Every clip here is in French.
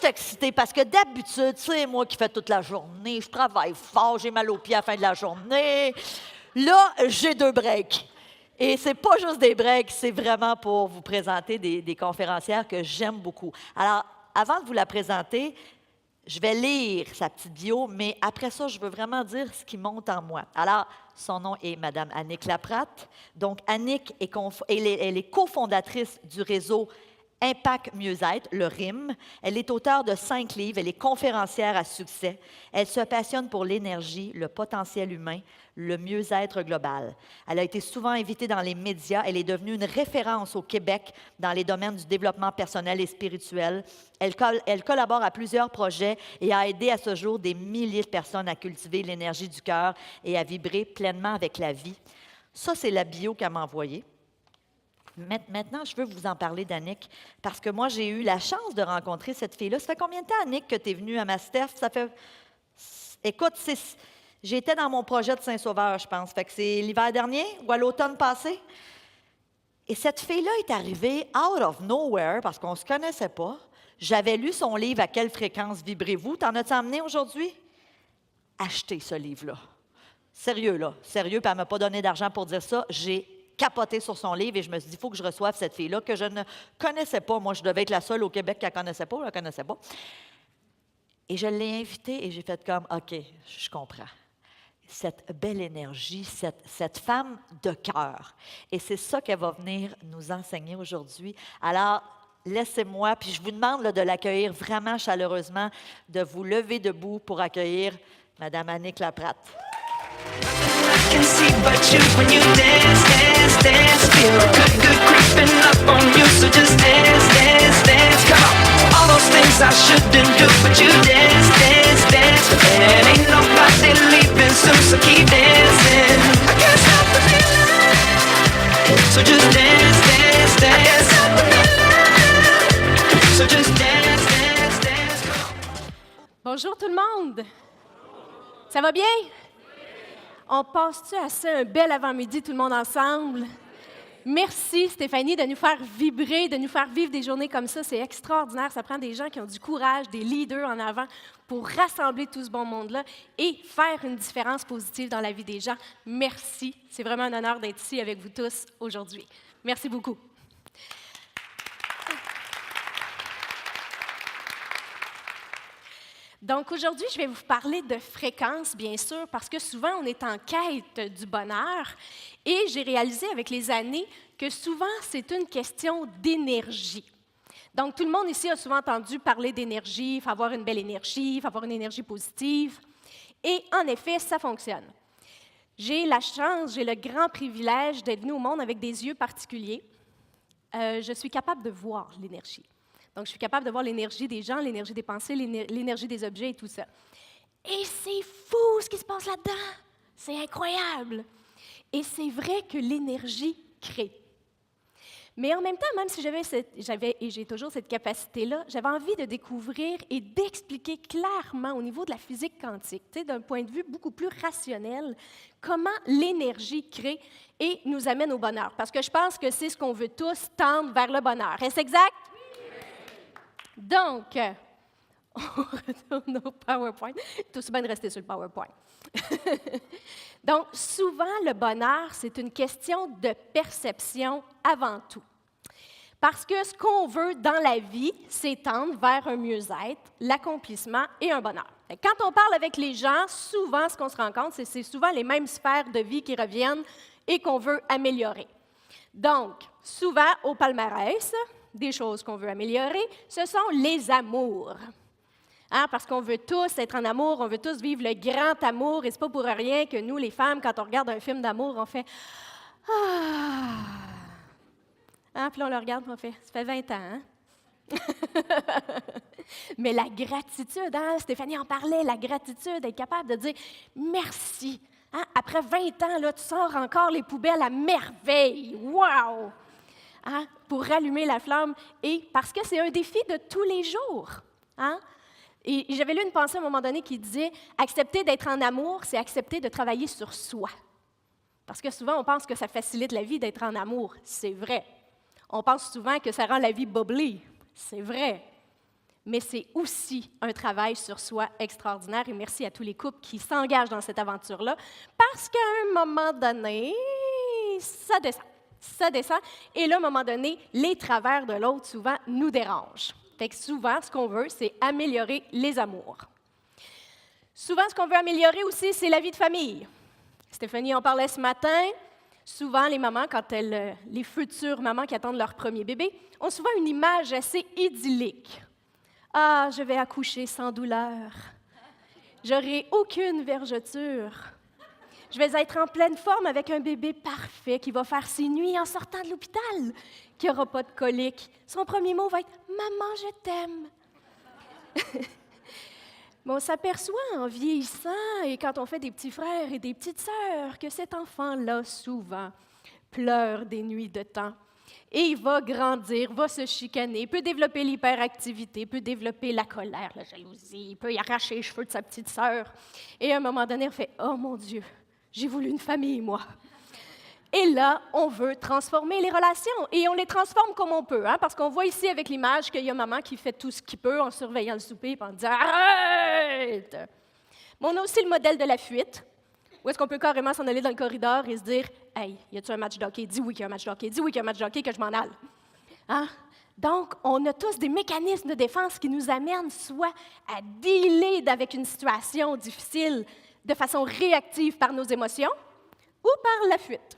excitée parce que d'habitude, c'est moi qui fais toute la journée, je travaille fort, j'ai mal aux pieds à la fin de la journée. Là, j'ai 2 breaks. Et c'est pas juste des breaks, c'est vraiment pour vous présenter des conférencières que j'aime beaucoup. Alors, avant de vous la présenter, je vais lire sa petite bio, mais après ça, je veux vraiment dire ce qui monte en moi. Alors, son nom est Mme Annick Laprate. Donc, Annick elle est cofondatrice du réseau Impact Mieux-être, le RIM. Elle est auteure de 5 livres, elle est conférencière à succès. Elle se passionne pour l'énergie, le potentiel humain, le mieux-être global. Elle a été souvent invitée dans les médias. Elle est devenue une référence au Québec dans les domaines du développement personnel et spirituel. Elle collabore à plusieurs projets et a aidé à ce jour des milliers de personnes à cultiver l'énergie du cœur et à vibrer pleinement avec la vie. Ça, c'est la bio qu'elle m'a envoyée. Maintenant, je veux vous en parler d'Annick, parce que moi, j'ai eu la chance de rencontrer cette fille-là. Ça fait combien de temps, Annick, que tu es venue à ma Steph? Ça fait... Écoute, j'étais dans mon projet de Saint-Sauveur, je pense. Fait que c'est l'hiver dernier ou à l'automne passé. Et cette fille-là est arrivée out of nowhere, parce qu'on ne se connaissait pas. J'avais lu son livre « À quelle fréquence vibrez-vous ». T'en as-tu emmené aujourd'hui? Achetez ce livre-là. Sérieux, là. Sérieux, puis elle ne m'a pas donné d'argent pour dire ça. J'ai capoté sur son livre et je me suis dit, il faut que je reçoive cette fille-là que je ne connaissais pas. Moi, je devais être la seule au Québec qui ne la connaissait pas, je ne la connaissais pas. Et je l'ai invitée et j'ai fait comme, OK, je comprends. Cette belle énergie, cette femme de cœur. Et c'est ça qu'elle va venir nous enseigner aujourd'hui. Alors, laissez-moi, puis je vous demande là, de l'accueillir vraiment chaleureusement, de vous lever debout pour accueillir Mme Annick Laprate. I can see but you when you dance, dance, dance. Feel good creeping up on you, so just dance, dance, dance. Come on, all those things I shouldn't do, but you dance, dance, dance. And ain't nobody leaving soon, so keep dancing. I can't stop the feeling, so just dance, dance, dance. I can't stop the feeling, so just dance, dance, dance. Come on. Bonjour tout le monde! Ça va bien? On passe-tu assez un bel avant-midi tout le monde ensemble? Merci Stéphanie de nous faire vibrer, de nous faire vivre des journées comme ça. C'est extraordinaire. Ça prend des gens qui ont du courage, des leaders en avant pour rassembler tout ce bon monde-là et faire une différence positive dans la vie des gens. Merci. C'est vraiment un honneur d'être ici avec vous tous aujourd'hui. Merci beaucoup. Donc aujourd'hui, je vais vous parler de fréquence, bien sûr, parce que souvent on est en quête du bonheur et j'ai réalisé avec les années que souvent c'est une question d'énergie. Donc tout le monde ici a souvent entendu parler d'énergie, il faut avoir une belle énergie, il faut avoir une énergie positive. Et en effet, ça fonctionne. J'ai la chance, j'ai le grand privilège d'être venue au monde avec des yeux particuliers. Je suis capable de voir l'énergie. Donc, je suis capable de voir l'énergie des gens, l'énergie des pensées, l'énergie des objets et tout ça. Et c'est fou ce qui se passe là-dedans. C'est incroyable. Et c'est vrai que l'énergie crée. Mais en même temps, même si j'avais et j'ai toujours cette capacité-là, j'avais envie de découvrir et d'expliquer clairement au niveau de la physique quantique, d'un point de vue beaucoup plus rationnel, comment l'énergie crée et nous amène au bonheur. Parce que je pense que c'est ce qu'on veut tous, tendre vers le bonheur. Est-ce exact? Donc, on retourne au PowerPoint. C'est aussi bien de rester sur le PowerPoint. Donc, souvent, le bonheur, c'est une question de perception avant tout. Parce que ce qu'on veut dans la vie, c'est tendre vers un mieux-être, l'accomplissement et un bonheur. Quand on parle avec les gens, souvent, ce qu'on se rend compte, c'est souvent les mêmes sphères de vie qui reviennent et qu'on veut améliorer. Donc, souvent, au palmarès, des choses qu'on veut améliorer, ce sont les amours. Hein, parce qu'on veut tous être en amour, on veut tous vivre le grand amour, et ce n'est pas pour rien que nous, les femmes, quand on regarde un film d'amour, on fait « Ah! » Hein, puis là, on le regarde et on fait « Ça fait 20 ans, hein? » Mais la gratitude, hein, Stéphanie en parlait, la gratitude, être capable de dire « Merci! Hein, » Après 20 ans, là, tu sors encore les poubelles à merveille. Wow! Hein, pour rallumer la flamme, et parce que c'est un défi de tous les jours. Hein? Et j'avais lu une pensée à un moment donné qui disait « Accepter d'être en amour, c'est accepter de travailler sur soi. » Parce que souvent, on pense que ça facilite la vie d'être en amour. C'est vrai. On pense souvent que ça rend la vie bubbly. C'est vrai. mais c'est aussi un travail sur soi extraordinaire. Et merci à tous les couples qui s'engagent dans cette aventure-là, parce qu'à un moment donné, ça descend. Ça descend. Et là, à un moment donné, les travers de l'autre, souvent, nous dérangent. Fait que souvent, ce qu'on veut, c'est améliorer les amours. Souvent, ce qu'on veut améliorer aussi, c'est la vie de famille. Stéphanie en parlait ce matin. Souvent, les mamans, les futures mamans qui attendent leur premier bébé, ont souvent une image assez idyllique. Ah, je vais accoucher sans douleur. J'aurai aucune vergeture. Je vais être en pleine forme avec un bébé parfait qui va faire ses nuits en sortant de l'hôpital, qui n'aura pas de colique. Son premier mot va être « Maman, je t'aime ». Mais on s'aperçoit en vieillissant et quand on fait des petits frères et des petites sœurs que cet enfant-là, souvent, pleure des nuits de temps. Et il va grandir, va se chicaner, peut développer l'hyperactivité, peut développer la colère, la jalousie, il peut y arracher les cheveux de sa petite sœur. Et à un moment donné, on fait « Oh mon Dieu, j'ai voulu une famille, moi ». Et là, on veut transformer les relations. Et on les transforme comme on peut, hein, parce qu'on voit ici avec l'image qu'il y a maman qui fait tout ce qu'il peut en surveillant le souper et en disant « Arrête !» Mais on a aussi le modèle de la fuite, où est-ce qu'on peut carrément s'en aller dans le corridor et se dire « Hey, y a-t-il un match de hockey? Dis oui qu'il y a un match de hockey. Dis oui qu'il y a un match de hockey, que je m'en aille. Hein? » Donc, on a tous des mécanismes de défense qui nous amènent soit à dealer avec une situation difficile de façon réactive par nos émotions ou par la fuite.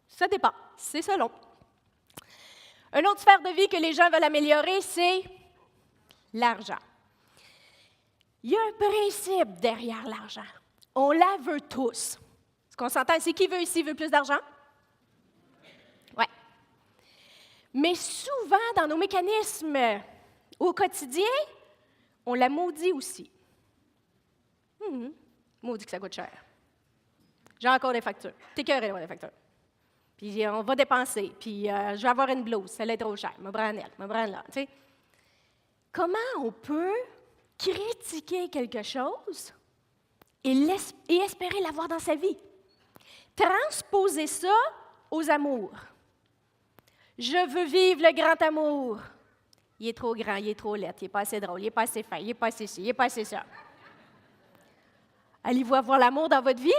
Ça dépend, c'est selon. Une autre sphère de vie que les gens veulent améliorer, c'est l'argent. Il y a un principe derrière l'argent. On la veut tous. Ce qu'on s'entend, c'est qui veut ici veut plus d'argent? Oui. Mais souvent, dans nos mécanismes au quotidien, on la maudit aussi. Maudit que ça coûte cher. J'ai encore des factures. T'es cœuré d'avoir des factures. Puis on va dépenser. Puis je vais avoir une blouse. Elle est trop chère. Me prendre elle, me prendre là. Tu sais. Comment on peut critiquer quelque chose et espérer l'avoir dans sa vie? Transposer ça aux amours. Je veux vivre le grand amour. Il est trop grand, il est trop laid, il n'est pas assez drôle, il n'est pas assez fin, il n'est pas assez ci, il n'est pas assez ça. Allez-vous avoir l'amour dans votre vie?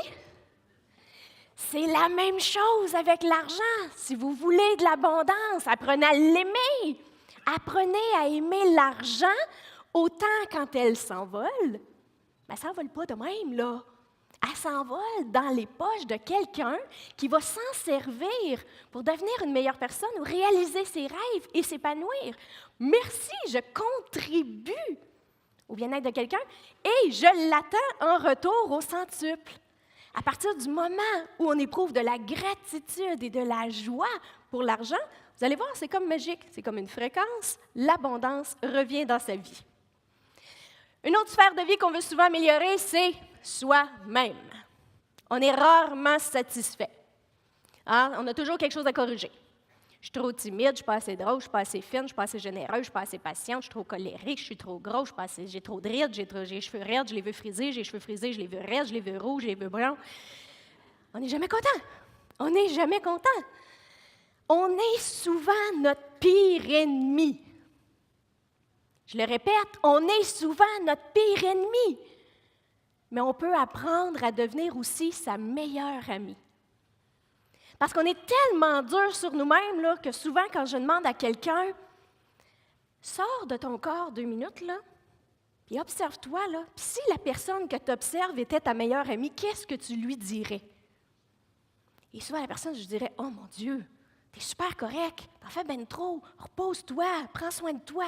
C'est la même chose avec l'argent. Si vous voulez de l'abondance, apprenez à l'aimer. Apprenez à aimer l'argent autant quand elle s'envole. Mais elle ne s'envole pas de même, là. Elle s'envole dans les poches de quelqu'un qui va s'en servir pour devenir une meilleure personne ou réaliser ses rêves et s'épanouir. Merci, je contribue au bien-être de quelqu'un et je l'attends en retour au centuple. À partir du moment où on éprouve de la gratitude et de la joie pour l'argent, vous allez voir, c'est comme magique, c'est comme une fréquence, l'abondance revient dans sa vie. Une autre sphère de vie qu'on veut souvent améliorer, c'est soi-même. On est rarement satisfait. Hein? On a toujours quelque chose à corriger. Je suis trop timide, je ne suis pas assez drôle, je ne suis pas assez fine, je ne suis pas assez généreuse, je ne suis pas assez patiente, je suis trop colérique, je suis trop grosse, j'ai trop de rides, j'ai les cheveux raides, je les veux frisés, j'ai les cheveux frisés, je les veux raides, je les veux rouges, je les veux bruns. On n'est jamais content. On n'est jamais content. On est souvent notre pire ennemi. Je le répète, on est souvent notre pire ennemi. Mais on peut apprendre à devenir aussi sa meilleure amie. Parce qu'on est tellement dur sur nous-mêmes là, que souvent, quand je demande à quelqu'un « Sors de ton corps 2 minutes, là, puis observe-toi, là. Puis si la personne que tu observes était ta meilleure amie, qu'est-ce que tu lui dirais? » Et souvent, la personne, je dirais « Oh mon Dieu, t'es super correct, t'en fais ben trop, repose-toi, prends soin de toi. »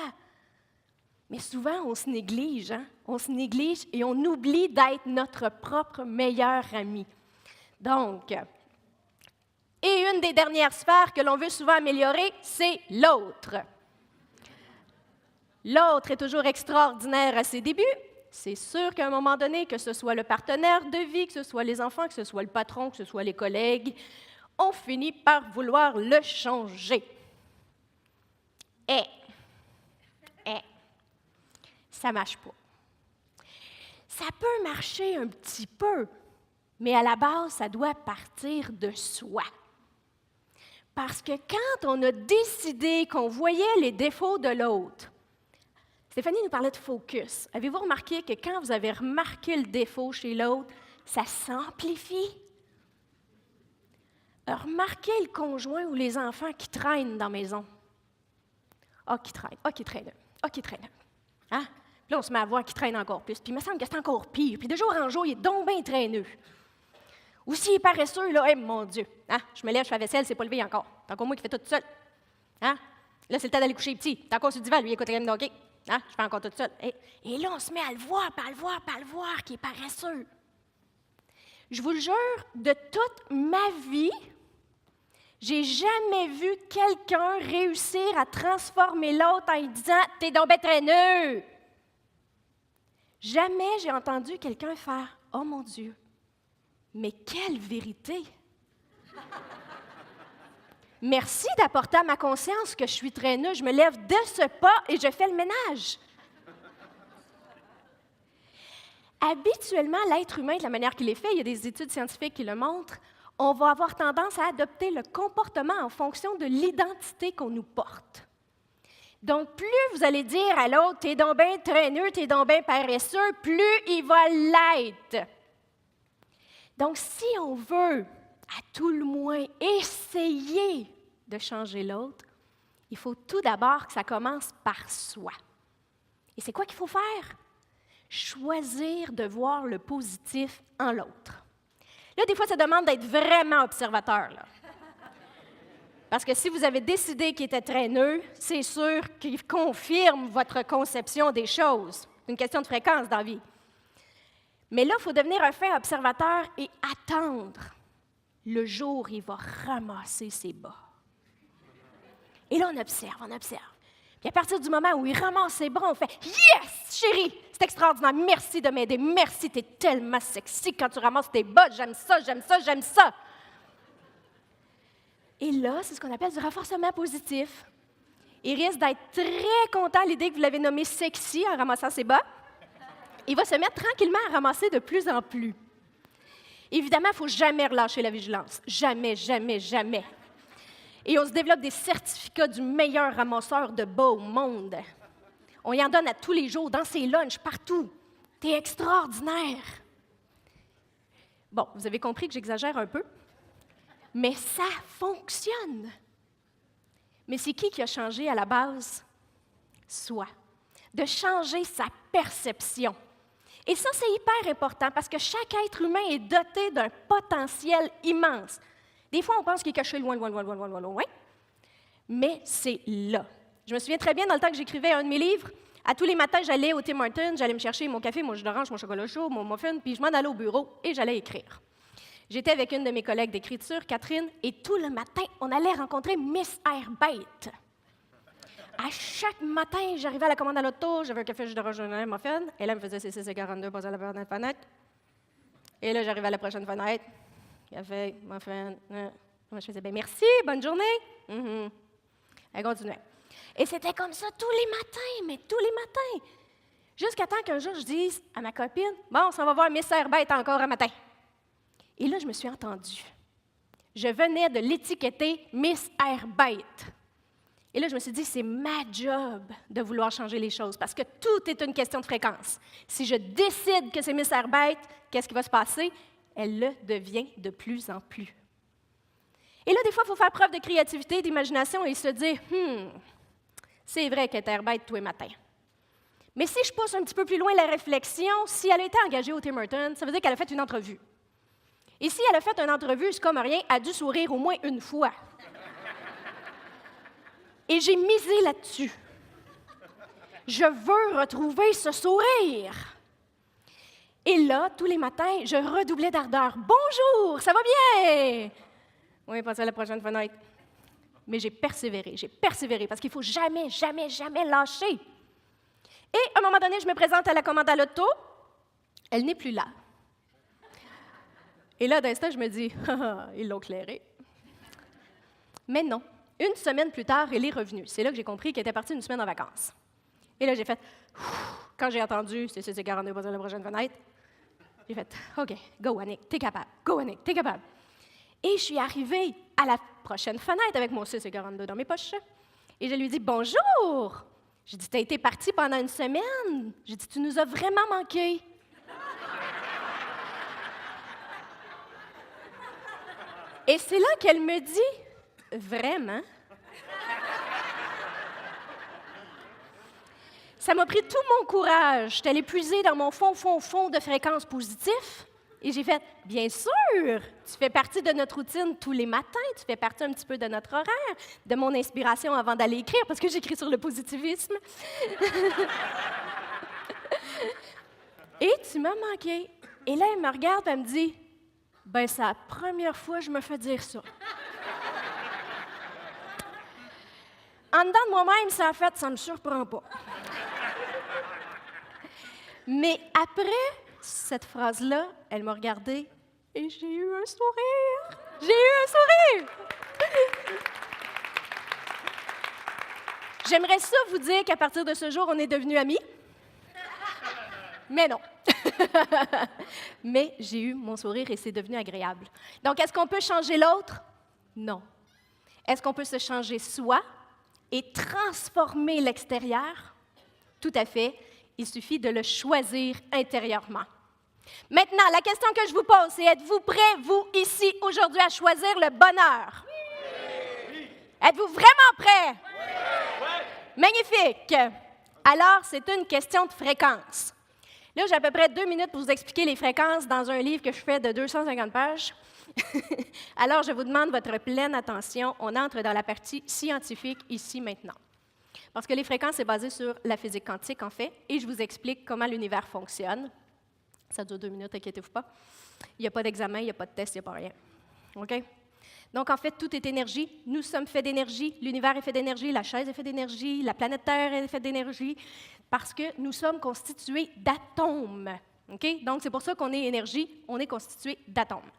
Mais souvent, on se néglige, hein? On se néglige et on oublie d'être notre propre meilleur ami. Donc, et une des dernières sphères que l'on veut souvent améliorer, c'est l'autre. L'autre est toujours extraordinaire à ses débuts. C'est sûr qu'à un moment donné, que ce soit le partenaire de vie, que ce soit les enfants, que ce soit le patron, que ce soit les collègues, on finit par vouloir le changer. Ça ne marche pas. Ça peut marcher un petit peu, mais à la base, ça doit partir de soi. Parce que quand on a décidé qu'on voyait les défauts de l'autre, Stéphanie nous parlait de focus. Avez-vous remarqué que quand vous avez remarqué le défaut chez l'autre, ça s'amplifie? Remarquez le conjoint ou les enfants qui traînent dans la maison. Ah, qui traînent, ah, qui traînent, ah, qui traînent. Hein? Puis là, on se met à voir qui traîne encore plus. Puis il me semble que c'est encore pire. Puis de jour en jour, il est donc bien traîneux. Ou s'il est paresseux, là, mon Dieu. Hein? Je me lève, je fais la vaisselle, c'est pas levé encore. C'est encore moi qui fais tout seul. Hein? Là, c'est le temps d'aller coucher petit. T'es encore sur le divan, lui, il écoute rien de hockey. Hein? Je fais encore tout seul. Et là, on se met à le voir, puis à le voir, puis à le voir, qui est paresseux. Je vous le jure, de toute ma vie, j'ai jamais vu quelqu'un réussir à transformer l'autre en lui disant « T'es donc ben traîneux! » Jamais j'ai entendu quelqu'un faire « Oh mon Dieu, mais quelle vérité! » Merci d'apporter à ma conscience que je suis traîneux. Je me lève de ce pas et je fais le ménage. Habituellement, l'être humain, de la manière qu'il est fait, il y a des études scientifiques qui le montrent, on va avoir tendance à adopter le comportement en fonction de l'identité qu'on nous porte. Donc, plus vous allez dire à l'autre « T'es donc bien traîneux, t'es donc bien paresseux », plus il va l'être. Donc, si on veut, à tout le moins, essayer de changer l'autre, il faut tout d'abord que ça commence par soi. Et c'est quoi qu'il faut faire? Choisir de voir le positif en l'autre. Là, des fois, ça demande d'être vraiment observateur, là. Parce que si vous avez décidé qu'il était traîneux, c'est sûr qu'il confirme votre conception des choses. C'est une question de fréquence dans la vie. Mais là, il faut devenir un fin observateur et attendre le jour où il va ramasser ses bas. Et là, on observe, on observe. Puis à partir du moment où il ramasse ses bras, on fait « Yes, chérie, c'est extraordinaire, merci de m'aider, merci, t'es tellement sexy quand tu ramasses tes bas, j'aime ça, j'aime ça, j'aime ça. » Et là, c'est ce qu'on appelle du renforcement positif. Il risque d'être très content à l'idée que vous l'avez nommé sexy en ramassant ses bas. Il va se mettre tranquillement à ramasser de plus en plus. Évidemment, il ne faut jamais relâcher la vigilance. Jamais, jamais, jamais. Et on se développe des certificats du meilleur ramasseur de bas au monde. On y en donne à tous les jours, dans ses lunchs, partout. T'es extraordinaire. Bon, vous avez compris que j'exagère un peu, mais ça fonctionne. Mais c'est qui a changé à la base? Soi. De changer sa perception. Et ça, c'est hyper important parce que chaque être humain est doté d'un potentiel immense. Des fois, on pense qu'il est caché loin, loin, loin, loin, loin, loin, loin, mais c'est là. Je me souviens très bien, dans le temps que j'écrivais un de mes livres, à tous les matins, j'allais au Tim Hortons, j'allais me chercher mon café, mon jus d'orange, mon chocolat chaud, mon muffin, puis je m'en allais au bureau et j'allais écrire. J'étais avec une de mes collègues d'écriture, Catherine, et tout le matin, on allait rencontrer Miss Airbite. À chaque matin, j'arrivais à la commande à l'auto, j'avais un café, jus d'orange, un muffin, et là, elle me faisait c'est 6,42, passait à la fenêtre. Et là, j'arrivais à la prochaine fenêtre. Café, muffin. Moi, je faisais, bien, merci, bonne journée. Elle continuait. Et c'était comme ça tous les matins, mais tous les matins. Jusqu'à temps qu'un jour, je dise à ma copine, bon, on s'en va voir Miss Airbite encore un matin. Et là, je me suis entendue. Je venais de l'étiqueter Miss Airbite. Et là, je me suis dit, c'est ma job de vouloir changer les choses parce que tout est une question de fréquence. Si je décide que c'est Miss Airbite, qu'est-ce qui va se passer? Elle le devient de plus en plus. Et là, des fois, il faut faire preuve de créativité, d'imagination et se dire, c'est vrai qu'elle est Airbite tous les matins. Mais si je pousse un petit peu plus loin la réflexion, si elle a été engagée au Tim Hortons, ça veut dire qu'elle a fait une entrevue. Et si elle a fait une entrevue, c'est comme rien, elle a dû sourire au moins une fois. Et j'ai misé là-dessus. Je veux retrouver ce sourire. Et là, tous les matins, je redoublais d'ardeur. « Bonjour, ça va bien? » Oui, passez à la prochaine fenêtre. Mais j'ai persévéré parce qu'il ne faut jamais, jamais, jamais lâcher. Et à un moment donné, je me présente à la commande à l'auto. Elle n'est plus là. Et là, d'instant, je me dis, ils l'ont clairé. Mais non. Une semaine plus tard, elle est revenue. C'est là que j'ai compris qu'elle était partie une semaine en vacances. Et là, j'ai fait, quand j'ai entendu, c'est 42 pas à la prochaine fenêtre, j'ai fait, OK, go, Annick, t'es capable. Go, Annick, t'es capable. Et je suis arrivée à la prochaine fenêtre avec mon 6,42 dans mes poches. Et je lui dis, bonjour. J'ai dit, t'as été parti pendant une semaine. J'ai dit, tu nous as vraiment manqué. Et c'est là qu'elle me dit, vraiment? Ça m'a pris tout mon courage. J'étais allée puiser dans mon fond de fréquences positives. Et j'ai fait, bien sûr, tu fais partie de notre routine tous les matins, tu fais partie un petit peu de notre horaire, de mon inspiration avant d'aller écrire, parce que j'écris sur le positivisme. Et tu m'as manqué. Et là, elle me regarde et elle me dit, ben c'est la première fois que je me fais dire ça. En dedans de moi-même, ça a fait, ça me surprend pas. Mais après cette phrase-là, elle m'a regardée et j'ai eu un sourire. J'ai eu un sourire! J'aimerais ça vous dire qu'à partir de ce jour, on est devenus amis. Mais non. Mais j'ai eu mon sourire et c'est devenu agréable. Donc, est-ce qu'on peut changer l'autre? Non. Est-ce qu'on peut se changer soi et transformer l'extérieur? Tout à fait. Il suffit de le choisir intérieurement. Maintenant, la question que je vous pose, c'est êtes-vous prêts, vous, ici, aujourd'hui, à choisir le bonheur? Oui. Êtes-vous vraiment prêts? Oui. Magnifique. Alors, c'est une question de fréquence. Là, j'ai à peu près 2 minutes pour vous expliquer les fréquences dans un livre que je fais de 250 pages. Alors, je vous demande votre pleine attention. On entre dans la partie scientifique ici, maintenant. Parce que les fréquences, c'est basé sur la physique quantique, en fait, et je vous explique comment l'univers fonctionne. Ça dure 2 minutes, inquiétez-vous pas. Il n'y a pas d'examen, il n'y a pas de test, il n'y a pas rien. OK? Donc, en fait, tout est énergie. Nous sommes faits d'énergie. L'univers est fait d'énergie. La chaise est faite d'énergie. La planète Terre est faite d'énergie. Parce que nous sommes constitués d'atomes. OK? Donc, c'est pour ça qu'on est énergie. On est constitué d'atomes.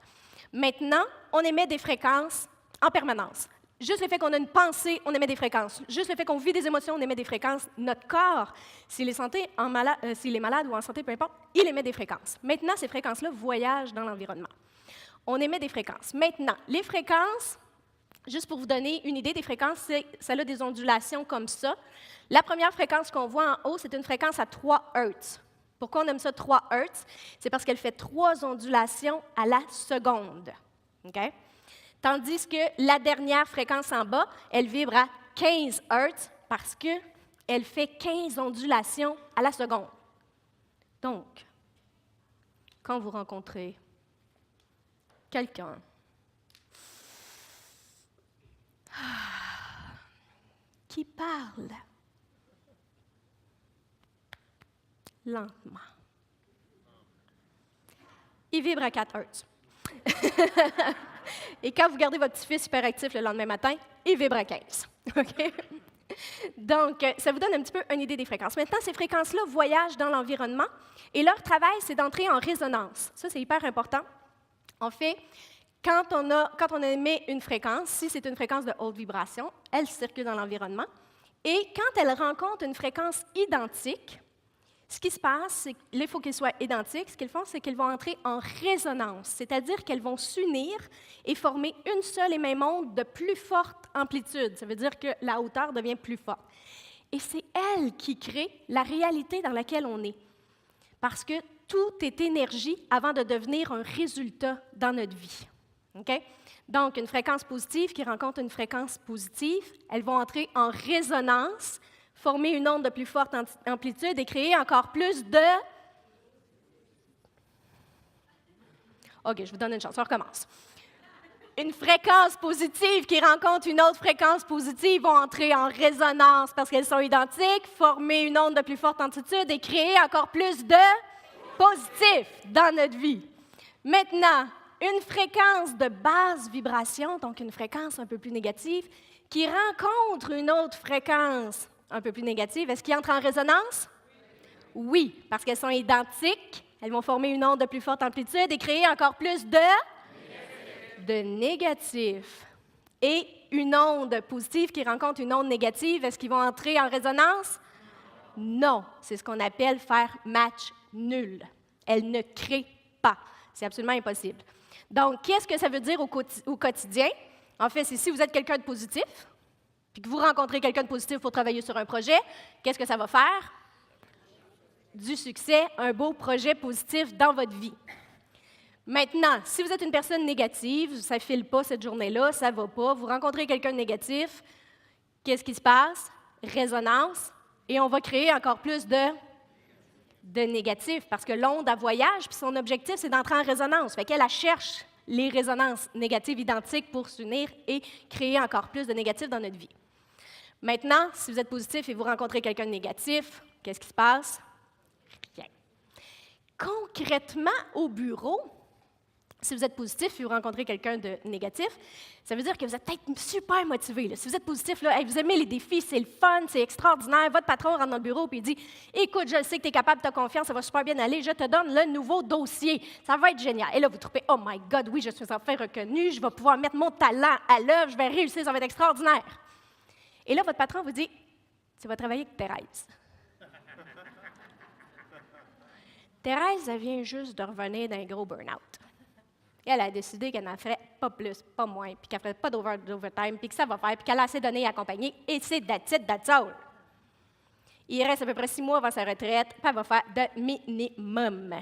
Maintenant, on émet des fréquences en permanence. Juste le fait qu'on a une pensée, on émet des fréquences. Juste le fait qu'on vit des émotions, on émet des fréquences. Notre corps, s'il est malade ou en santé, peu importe, il émet des fréquences. Maintenant, ces fréquences-là voyagent dans l'environnement. On émet des fréquences. Maintenant, les fréquences, juste pour vous donner une idée des fréquences, ça a des ondulations comme ça. La première fréquence qu'on voit en haut, c'est une fréquence à 3 Hz. Pourquoi on aime ça 3 Hz? C'est parce qu'elle fait 3 ondulations à la seconde. OK? Tandis que la dernière fréquence en bas, elle vibre à 15 Hz parce qu'elle fait 15 ondulations à la seconde. Donc, quand vous rencontrez quelqu'un qui parle lentement, il vibre à 4 Hz. Et quand vous gardez votre petit-fils hyperactif le lendemain matin, il vibre à 15. OK? Donc, ça vous donne un petit peu une idée des fréquences. Maintenant, ces fréquences-là voyagent dans l'environnement et leur travail, c'est d'entrer en résonance. Ça, c'est hyper important. En fait, quand on émet une fréquence, si c'est une fréquence de haute vibration, elle circule dans l'environnement. Et quand elle rencontre une fréquence identique, ce qui se passe, c'est qu'il faut qu'ils soient identiques. Ce qu'ils font, c'est qu'ils vont entrer en résonance, c'est-à-dire qu'elles vont s'unir et former une seule et même onde de plus forte amplitude. Ça veut dire que la hauteur devient plus forte. Et c'est elle qui crée la réalité dans laquelle on est. Parce que tout est énergie avant de devenir un résultat dans notre vie. OK? Donc, une fréquence positive qui rencontre une fréquence positive, elles vont entrer en résonance, former une onde de plus forte amplitude et créer encore plus de... OK, je vous donne une chance, on recommence. Une fréquence positive qui rencontre une autre fréquence positive vont entrer en résonance parce qu'elles sont identiques, former une onde de plus forte amplitude et créer encore plus de positif dans notre vie. Maintenant, une fréquence de basse vibration, donc une fréquence un peu plus négative, qui rencontre une autre fréquence un peu plus négative, est-ce qu'ils entrent en résonance? Oui, parce qu'elles sont identiques. Elles vont former une onde de plus forte amplitude et créer encore plus de négatif. Et une onde positive qui rencontre une onde négative, est-ce qu'ils vont entrer en résonance? Non. C'est ce qu'on appelle faire match nul. Elles ne créent pas. C'est absolument impossible. Donc, qu'est-ce que ça veut dire au quotidien? En fait, c'est si vous êtes quelqu'un de positif, puis que vous rencontrez quelqu'un de positif pour travailler sur un projet, qu'est-ce que ça va faire? Du succès, un beau projet positif dans votre vie. Maintenant, si vous êtes une personne négative, ça ne file pas cette journée-là, ça ne va pas, vous rencontrez quelqu'un de négatif, qu'est-ce qui se passe? Résonance, et on va créer encore plus de négatif, parce que l'onde, elle voyage, puis son objectif, c'est d'entrer en résonance. Fait qu'elle cherche les résonances négatives identiques pour s'unir et créer encore plus de négatifs dans notre vie. Maintenant, si vous êtes positif et vous rencontrez quelqu'un de négatif, qu'est-ce qui se passe? Rien. Concrètement, au bureau, si vous êtes positif et vous rencontrez quelqu'un de négatif, ça veut dire que vous êtes peut-être super motivé. Là. Si vous êtes positif, là, hey, vous aimez les défis, c'est le fun, c'est extraordinaire. Votre patron rentre dans le bureau et il dit « Écoute, je sais que tu es capable, tu as confiance, ça va super bien aller, je te donne le nouveau dossier. Ça va être génial. » Et là, vous trouvez « Oh my God, oui, je suis enfin reconnu, je vais pouvoir mettre mon talent à l'œuvre, je vais réussir, ça va être extraordinaire. » Et là, votre patron vous dit « Tu vas travailler avec Thérèse. » Thérèse, elle vient juste de revenir d'un gros burn-out. Et elle a décidé qu'elle n'en ferait pas plus, pas moins, puis qu'elle ne ferait pas d'overtime, puis que ça va faire, puis qu'elle a assez donné à accompagner, et c'est that's it, that's all. Il reste à peu près 6 mois avant sa retraite, puis elle va faire de minimum.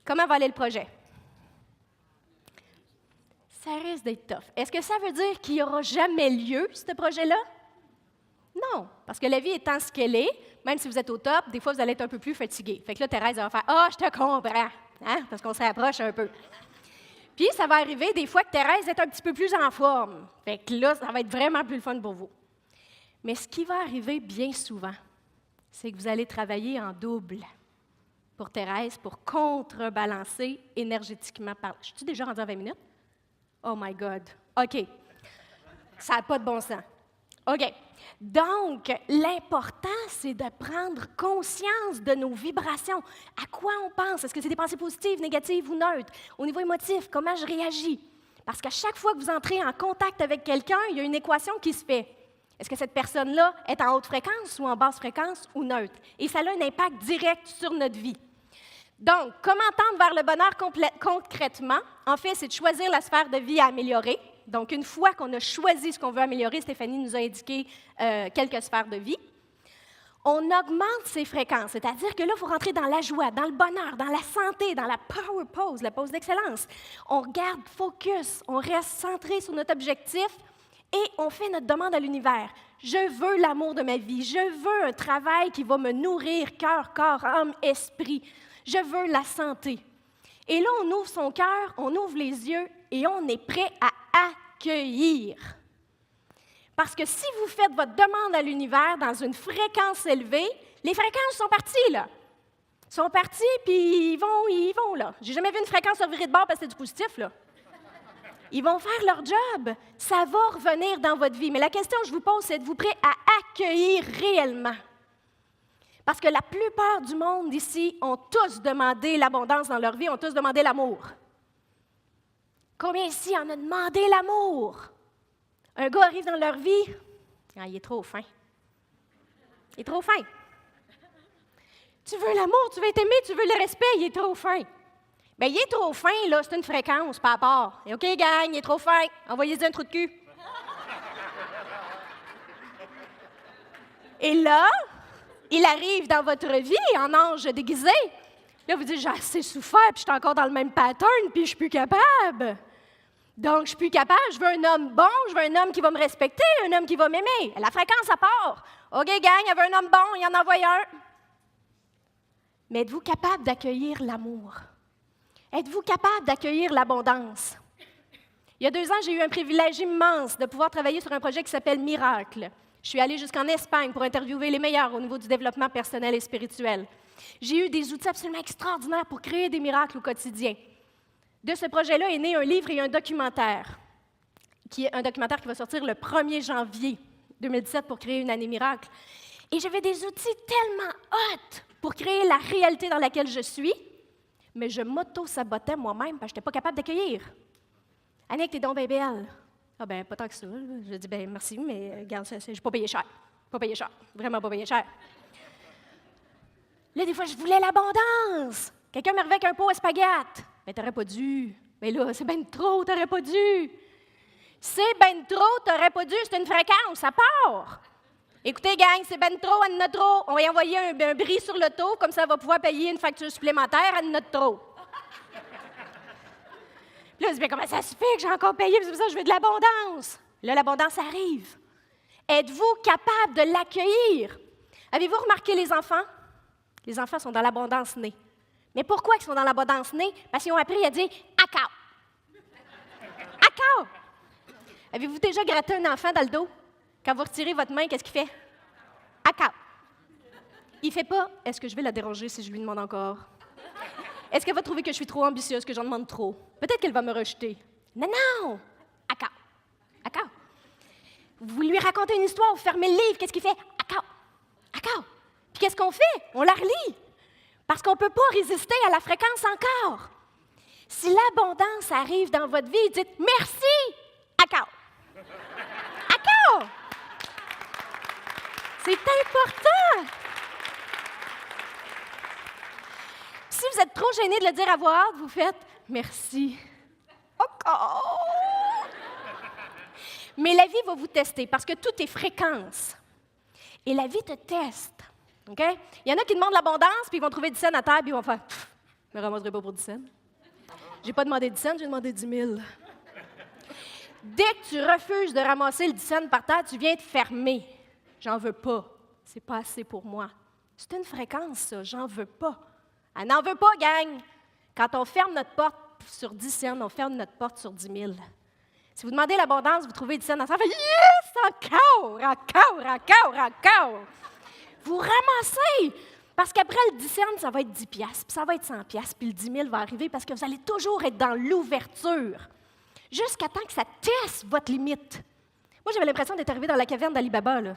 Comment va aller le projet? Ça risque d'être tough. Est-ce que ça veut dire qu'il n'y aura jamais lieu, ce projet-là? Non, parce que la vie étant ce qu'elle est, même si vous êtes au top, des fois, vous allez être un peu plus fatigué. Fait que là, Thérèse va faire « Ah, je te comprends! » Parce qu'on se rapproche un peu. Puis, ça va arriver des fois que Thérèse est un petit peu plus en forme. Fait que là, ça va être vraiment plus le fun pour vous. Mais ce qui va arriver bien souvent, c'est que vous allez travailler en double pour Thérèse pour contrebalancer énergétiquement parlant. Je suis déjà rendue à 20 minutes? Oh my God. OK. Ça n'a pas de bon sens. OK. Donc, l'important, c'est de prendre conscience de nos vibrations. À quoi on pense? Est-ce que c'est des pensées positives, négatives ou neutres? Au niveau émotif, comment je réagis? Parce qu'à chaque fois que vous entrez en contact avec quelqu'un, il y a une équation qui se fait. Est-ce que cette personne-là est en haute fréquence ou en basse fréquence ou neutre? Et ça a un impact direct sur notre vie. Donc, comment tendre vers le bonheur concrètement? En fait, c'est de choisir la sphère de vie à améliorer. Donc, une fois qu'on a choisi ce qu'on veut améliorer, Stéphanie nous a indiqué quelques sphères de vie, on augmente ses fréquences. C'est-à-dire que là, il faut rentrer dans la joie, dans le bonheur, dans la santé, dans la power pose, la pose d'excellence. On garde focus, on reste centré sur notre objectif et on fait notre demande à l'univers. Je veux l'amour de ma vie. Je veux un travail qui va me nourrir cœur, corps, âme, esprit. Je veux la santé. Et là, on ouvre son cœur, on ouvre les yeux et on est prêt à accueillir. Parce que si vous faites votre demande à l'univers dans une fréquence élevée, les fréquences sont parties, là. Ils sont partis, puis ils vont, là. J'ai jamais vu une fréquence se virer de bord parce que c'est du positif, là. Ils vont faire leur job. Ça va revenir dans votre vie. Mais la question que je vous pose, c'est êtes-vous prêt à accueillir réellement? Parce que la plupart du monde ici ont tous demandé l'abondance dans leur vie, ont tous demandé l'amour. Combien ici en a demandé l'amour? Un gars arrive dans leur vie, il est trop fin. Il est trop fin. Tu veux l'amour, tu veux être aimé, tu veux le respect, il est trop fin. Bien, il est trop fin, là, c'est une fréquence par rapport. Et OK, gang, il est trop fin, envoyez-y un trou de cul. Et là, il arrive dans votre vie en ange déguisé. Là, vous dites, j'ai assez souffert, puis je suis encore dans le même pattern, puis je suis plus capable. Donc, je suis plus capable, je veux un homme bon, je veux un homme qui va me respecter, un homme qui va m'aimer. La fréquence, à part. OK, gang, il y avait un homme bon, il y en envoie un. Mais êtes-vous capable d'accueillir l'amour? Êtes-vous capable d'accueillir l'abondance? Il y a 2 ans, j'ai eu un privilège immense de pouvoir travailler sur un projet qui s'appelle Miracle. Je suis allée jusqu'en Espagne pour interviewer les meilleurs au niveau du développement personnel et spirituel. J'ai eu des outils absolument extraordinaires pour créer des miracles au quotidien. De ce projet-là est né un livre et un documentaire, qui est un documentaire qui va sortir le 1er janvier 2017 pour créer une année miracle. Et j'avais des outils tellement hot pour créer la réalité dans laquelle je suis, mais je m'auto-sabotais moi-même parce que je n'étais pas capable d'accueillir. Annick, t'es donc bien belle. Ah ben pas tant que ça. Je dis, ben merci, mais regarde, je n'ai pas payé cher. Pas payé cher. Vraiment pas payé cher. Là, des fois, je voulais l'abondance. Quelqu'un m'arrivait avec un pot à spaghettes. Mais t'aurais pas dû. Mais là, c'est bien trop, t'aurais pas dû. C'est ben trop, t'aurais pas dû, c'est une fréquence, ça part. Écoutez, gang, c'est ben trop, elle en a trop. On va y envoyer un bris sur le taux, comme ça, elle va pouvoir payer une facture supplémentaire, elle en a trop. Puis là, je dis, mais comment ça se fait que j'ai encore payé? C'est pour ça que je veux de l'abondance. Là, l'abondance arrive. Êtes-vous capable de l'accueillir? Avez-vous remarqué les enfants? Les enfants sont dans l'abondance née. Mais pourquoi ils sont dans l'abondance née? Parce qu'ils ont appris à dire « accord ». Accord! Avez-vous déjà gratté un enfant dans le dos? Quand vous retirez votre main, qu'est-ce qu'il fait? Accord. Il ne fait pas « est-ce que je vais la déranger si je lui demande encore? Est-ce qu'elle va trouver que je suis trop ambitieuse, que j'en demande trop? Peut-être qu'elle va me rejeter. » Non, non! Accord. Accord. Vous lui racontez une histoire, vous fermez le livre, qu'est-ce qu'il fait? Accord. Accord. Puis qu'est-ce qu'on fait? On la relit. Parce qu'on ne peut pas résister à la fréquence encore. Si l'abondance arrive dans votre vie, dites « merci! » Accord. Accord. C'est important. Si vous êtes trop gêné de le dire à voix haute, vous faites « merci. » Accord. Mais la vie va vous tester parce que tout est fréquence. Et la vie te teste. OK? Il y en a qui demandent l'abondance, puis ils vont trouver 10 cents à terre, puis ils vont faire « je ne me ramasserai pas pour 10 cents. J'ai pas demandé 10 cents, j'ai demandé 10 000. » Dès que tu refuses de ramasser le 10 cents par terre, tu viens te fermer. J'en veux pas. C'est pas assez pour moi. C'est une fréquence, ça. J'en veux pas. Elle n'en veut pas, gang. Quand on ferme notre porte sur 10 cents, on ferme notre porte sur 10 000. Si vous demandez l'abondance, vous trouvez 10 cents dans ça, fait yes! Encore! Encore! Encore! Encore! Vous ramassez! Parce qu'après le 10 cents, ça va être 10 piastres, puis ça va être 100 piastres, puis le 10 000 va arriver parce que vous allez toujours être dans l'ouverture. Jusqu'à temps que ça teste votre limite. Moi, j'avais l'impression d'être arrivée dans la caverne d'Ali Baba, là,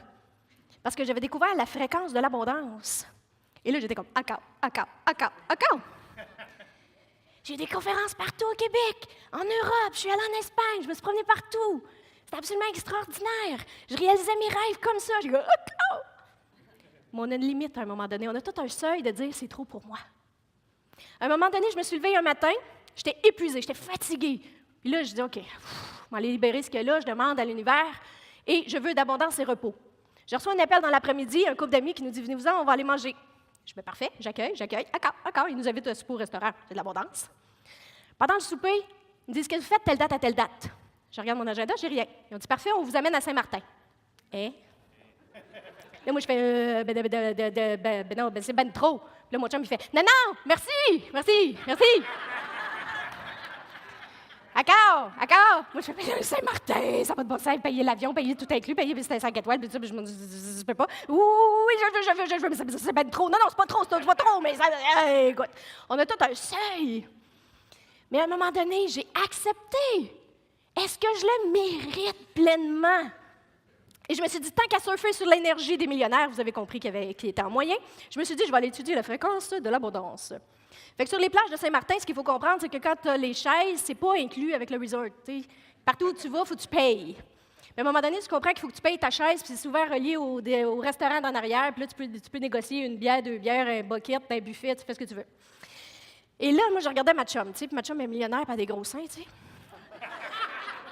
parce que j'avais découvert la fréquence de l'abondance. Et là, j'étais comme, encore, encore, encore, encore. J'ai des conférences partout au Québec, en Europe, je suis allée en Espagne, je me suis promenée partout. C'était absolument extraordinaire. Je réalisais mes rêves comme ça. J'ai dit, encore. Mais on a une limite à un moment donné. On a tout un seuil de dire, c'est trop pour moi. À un moment donné, je me suis levée un matin, j'étais épuisée, j'étais fatiguée. Puis là, je dis, OK, je vais aller libérer ce qu'il y a là, je demande à l'univers, et je veux d'abondance et repos. Je reçois un appel dans l'après-midi, un couple d'amis qui nous dit, venez-vous-en, on va aller manger. Je dis, parfait, j'accueille, accord, ils nous invitent à souper au restaurant, c'est de l'abondance. Pendant le souper, ils me disent, qu'est-ce que vous faites telle date à telle date? Je regarde mon agenda, j'ai rien. Ils ont dit, parfait, on vous amène à Saint-Martin. Hein? Là, moi, je fais, non, c'est ben trop. Puis là, mon chum, il fait, non, non, merci. Accord. Moi, je fais, Saint-Martin, ça va de bon sens, payer l'avion, payer tout inclus, payer, puis c'était 5 étoiles, puis ça, puis je me dis, je peux pas. Oui, je veux, mais c'est ben trop. Non, c'est pas trop, mais ça, écoute, on a tout un seuil. Mais à un moment donné, j'ai accepté. Est-ce que je le mérite pleinement? Et je me suis dit, tant qu'à surfer sur l'énergie des millionnaires, vous avez compris qu'il était en moyen, je me suis dit, je vais aller étudier la fréquence de l'abondance. Fait que sur les plages de Saint-Martin, ce qu'il faut comprendre, c'est que quand tu as les chaises, c'est pas inclus avec le resort. T'sais. Partout où tu vas, il faut que tu payes. Mais à un moment donné, tu comprends qu'il faut que tu payes ta chaise, puis c'est souvent relié au restaurant d'en arrière, puis là, tu peux négocier une bière, 2 bières, un bucket, un buffet, tu fais ce que tu veux. Et là, moi, je regardais ma chum, puis ma chum est millionnaire, puis elle a des gros seins, tu sais.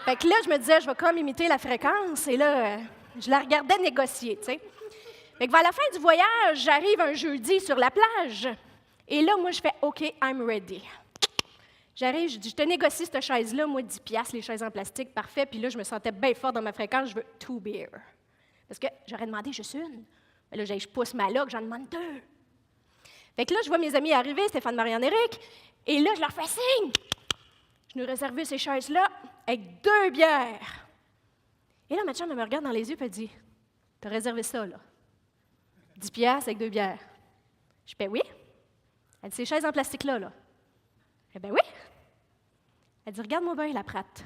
Fait que là, je me disais, je vais comme imiter la fréquence, et là, je la regardais négocier, tu sais. Fait que vers la fin du voyage, j'arrive un jeudi sur la plage. Et là, moi, je fais « OK, I'm ready ». J'arrive, je dis « Je te négocie cette chaise-là, moi, 10 piastres, les chaises en plastique, parfait. » Puis là, je me sentais bien fort dans ma fréquence, je veux 2 beers. Parce que j'aurais demandé juste une. Mais là, je pousse ma loque, j'en demande 2. Fait que là, je vois mes amis arriver, Stéphane, Marianne, Éric, et là, je leur fais signe. Je nous réservais ces chaises-là avec 2 bières. Et là, ma chum, elle me regarde dans les yeux et elle dit « T'as réservé ça, là? 10 piastres avec 2 bières. » Je fais « Oui. » Elle dit, ces chaises en plastique-là, là. Eh bien oui. Elle dit, regarde-moi bien la prate.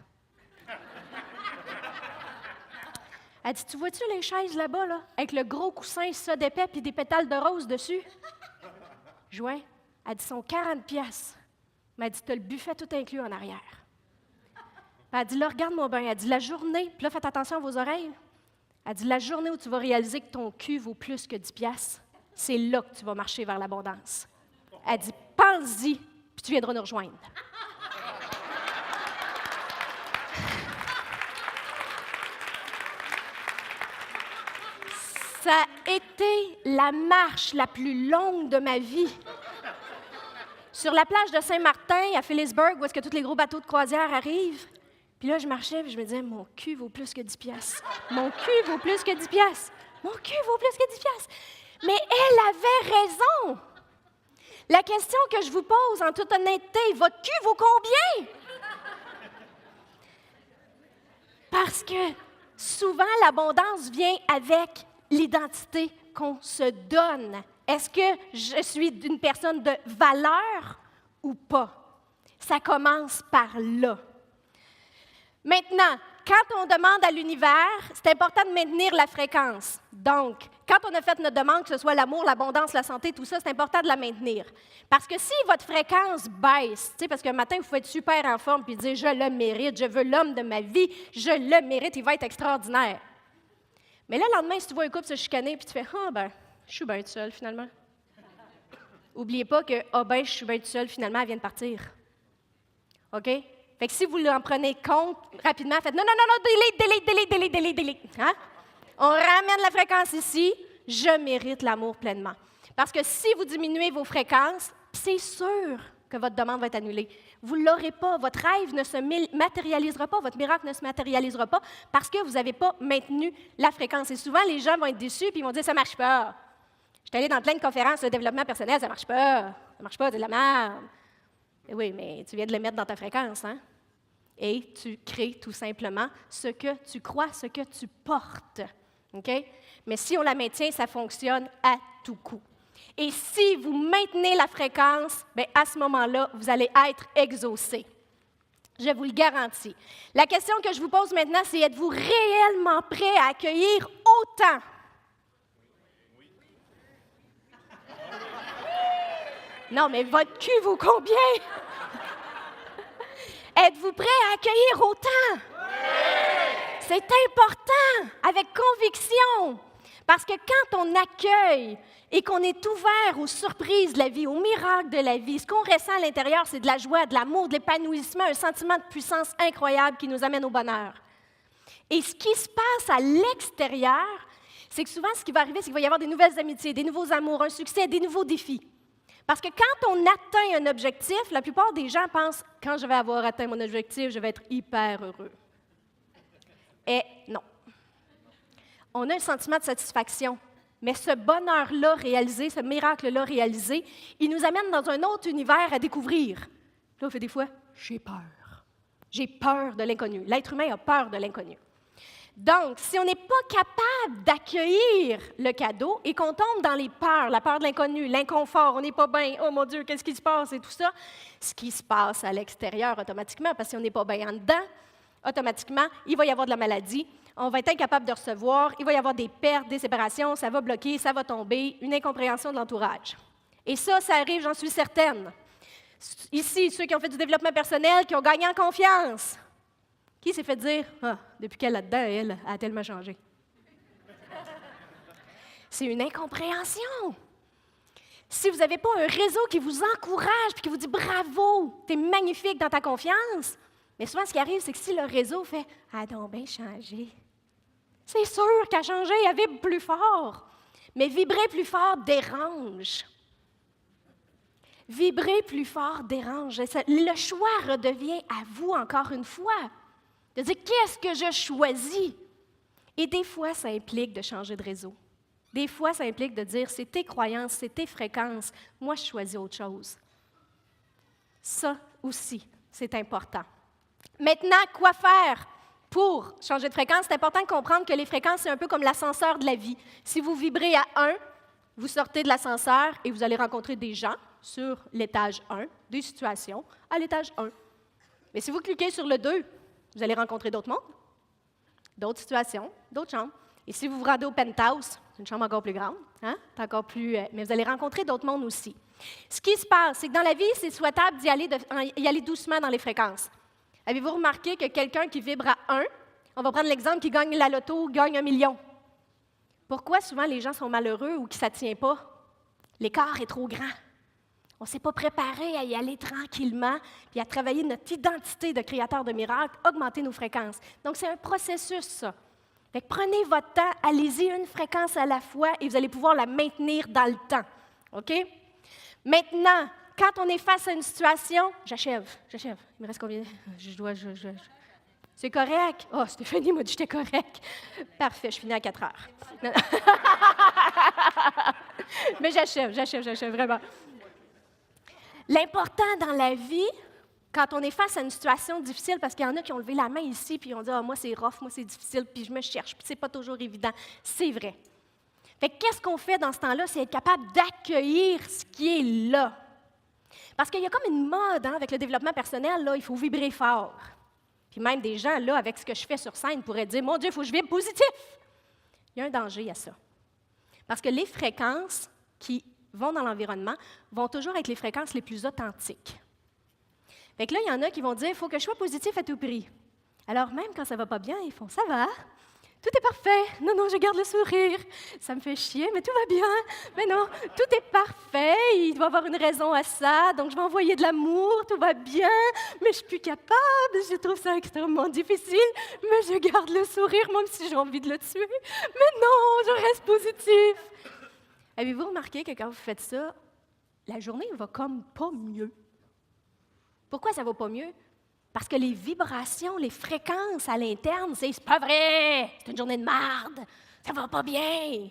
Elle dit, tu vois-tu les chaises là-bas, là, avec le gros coussin, ça d'épais, puis des pétales de rose dessus? Joint. Elle dit, sont 40 piastres. Mais elle dit, t'as le buffet tout inclus en arrière. Puis elle dit, là, regarde-moi bien. Elle dit, la journée, puis là, faites attention à vos oreilles. Elle dit, la journée où tu vas réaliser que ton cul vaut plus que 10 piastres, c'est là que tu vas marcher vers l'abondance. Elle dit, pense-y, puis tu viendras nous rejoindre. Ça a été la marche la plus longue de ma vie. Sur la plage de Saint-Martin, à Phillipsburg, où est-ce que tous les gros bateaux de croisière arrivent. Puis là, je marchais et je me disais, mon cul vaut plus que 10 piastres. Mon cul vaut plus que 10 piastres. Mon cul vaut plus que 10 piastres. Mais elle avait raison. La question que je vous pose en toute honnêteté, votre cul vaut combien? Parce que souvent, l'abondance vient avec l'identité qu'on se donne. Est-ce que je suis une personne de valeur ou pas? Ça commence par là. Maintenant, quand on demande à l'univers, c'est important de maintenir la fréquence. Donc, quand on a fait notre demande, que ce soit l'amour, l'abondance, la santé, tout ça, c'est important de la maintenir. Parce que si votre fréquence baisse, parce qu'un matin, vous pouvez être super en forme puis dire « je le mérite, je veux l'homme de ma vie, je le mérite, il va être extraordinaire ». Mais là, le lendemain, si tu vois un couple se chicaner puis tu fais « ah ben, je suis bien toute seule finalement ». N'oubliez pas que « ah ben, je suis bien toute seule, finalement, elle vient de partir ». OK? Fait que si vous en prenez compte rapidement, faites non, delete. Hein? On ramène la fréquence ici, je mérite l'amour pleinement. Parce que si vous diminuez vos fréquences, c'est sûr que votre demande va être annulée. Vous ne l'aurez pas, votre rêve ne se matérialisera pas, votre miracle ne se matérialisera pas parce que vous n'avez pas maintenu la fréquence. Et souvent, les gens vont être déçus et ils vont dire « ça ne marche pas ». Je suis allée dans plein de conférences de développement personnel, ça ne marche pas. Ça ne marche pas, c'est de la merde. Et oui, mais tu viens de le mettre dans ta fréquence, hein? Et tu crées tout simplement ce que tu crois, ce que tu portes. OK? Mais si on la maintient, ça fonctionne à tout coup. Et si vous maintenez la fréquence, bien, à ce moment-là, vous allez être exaucé. Je vous le garantis. La question que je vous pose maintenant, c'est êtes-vous réellement prêt à accueillir autant? Non, mais votre cul vaut combien? Êtes-vous prêt à accueillir autant? Oui! C'est important, avec conviction. Parce que quand on accueille et qu'on est ouvert aux surprises de la vie, aux miracles de la vie, ce qu'on ressent à l'intérieur, c'est de la joie, de l'amour, de l'épanouissement, un sentiment de puissance incroyable qui nous amène au bonheur. Et ce qui se passe à l'extérieur, c'est que souvent, ce qui va arriver, c'est qu'il va y avoir des nouvelles amitiés, des nouveaux amours, un succès, des nouveaux défis. Parce que quand on atteint un objectif, la plupart des gens pensent « quand je vais avoir atteint mon objectif, je vais être hyper heureux ». Et non. On a un sentiment de satisfaction, mais ce bonheur-là réalisé, ce miracle-là réalisé, il nous amène dans un autre univers à découvrir. Là, on fait des fois « j'ai peur ». J'ai peur de l'inconnu. L'être humain a peur de l'inconnu. Donc, si on n'est pas capable d'accueillir le cadeau et qu'on tombe dans les peurs, la peur de l'inconnu, l'inconfort, on n'est pas bien, oh mon Dieu, qu'est-ce qui se passe et tout ça, ce qui se passe à l'extérieur automatiquement, parce que si on n'est pas bien en dedans, automatiquement, il va y avoir de la maladie, on va être incapable de recevoir, il va y avoir des pertes, des séparations, ça va bloquer, ça va tomber, une incompréhension de l'entourage. Et ça arrive, j'en suis certaine. Ici, ceux qui ont fait du développement personnel, qui ont gagné en confiance. Qui s'est fait dire « Ah, depuis qu'elle est là-dedans, elle a tellement changé. » C'est une incompréhension. Si vous n'avez pas un réseau qui vous encourage et qui vous dit « Bravo, tu es magnifique dans ta confiance », mais souvent, ce qui arrive, c'est que si le réseau fait « Ah, donc bien changé », c'est sûr qu'elle a changé, elle vibre plus fort. Mais vibrer plus fort dérange. Vibrer plus fort dérange. Le choix redevient à vous encore une fois. De dire, qu'est-ce que je choisis? Et des fois, ça implique de changer de réseau. Des fois, ça implique de dire, c'est tes croyances, c'est tes fréquences. Moi, je choisis autre chose. Ça aussi, c'est important. Maintenant, quoi faire pour changer de fréquence? C'est important de comprendre que les fréquences, c'est un peu comme l'ascenseur de la vie. Si vous vibrez à 1, vous sortez de l'ascenseur et vous allez rencontrer des gens sur l'étage 1, des situations à l'étage 1. Mais si vous cliquez sur le 2, vous allez rencontrer d'autres mondes, d'autres situations, d'autres chambres. Et si vous vous rendez au penthouse, c'est une chambre encore plus grande, hein? Encore plus, mais vous allez rencontrer d'autres mondes aussi. Ce qui se passe, c'est que dans la vie, c'est souhaitable d'y aller doucement dans les fréquences. Avez-vous remarqué que quelqu'un qui vibre à 1, on va prendre l'exemple qui gagne la loto, gagne 1 million. Pourquoi souvent les gens sont malheureux ou qui ne s'attiennent pas? L'écart est trop grand. On ne s'est pas préparé à y aller tranquillement et à travailler notre identité de créateur de miracles, augmenter nos fréquences. Donc, c'est un processus, ça. Fait que prenez votre temps, allez-y une fréquence à la fois et vous allez pouvoir la maintenir dans le temps. OK? Maintenant, quand on est face à une situation, j'achève. Il me reste combien? C'est correct? Oh, Stéphanie m'a dit que j'étais correct. Parfait, je finis à 4 heures. Non. Mais j'achève, vraiment. L'important dans la vie, quand on est face à une situation difficile, parce qu'il y en a qui ont levé la main ici, puis ils ont dit « Ah, moi, c'est rough, moi, c'est difficile, puis je me cherche, puis c'est pas toujours évident. » C'est vrai. Fait que qu'est-ce qu'on fait dans ce temps-là? C'est être capable d'accueillir ce qui est là. Parce qu'il y a comme une mode avec le développement personnel, là, il faut vibrer fort. Puis même des gens, là, avec ce que je fais sur scène, pourraient dire « Mon Dieu, il faut que je vibre positif! » Il y a un danger à ça. Parce que les fréquences qui vont dans l'environnement vont toujours être les fréquences les plus authentiques. Fait que là, il y en a qui vont dire « Il faut que je sois positif à tout prix. » Alors même quand ça va pas bien, ils font « Ça va? Tout est parfait. Non, je garde le sourire. Ça me fait chier, mais tout va bien. Mais non, tout est parfait. Il doit y avoir une raison à ça. Donc, je vais envoyer de l'amour. Tout va bien. Mais je suis plus capable. Je trouve ça extrêmement difficile. Mais je garde le sourire, même si j'ai envie de le tuer. Mais non, je reste positif. » Avez-vous remarqué que quand vous faites ça, la journée va comme pas mieux? Pourquoi ça va pas mieux? Parce que les vibrations, les fréquences à l'interne, c'est pas vrai, c'est une journée de marde, ça va pas bien.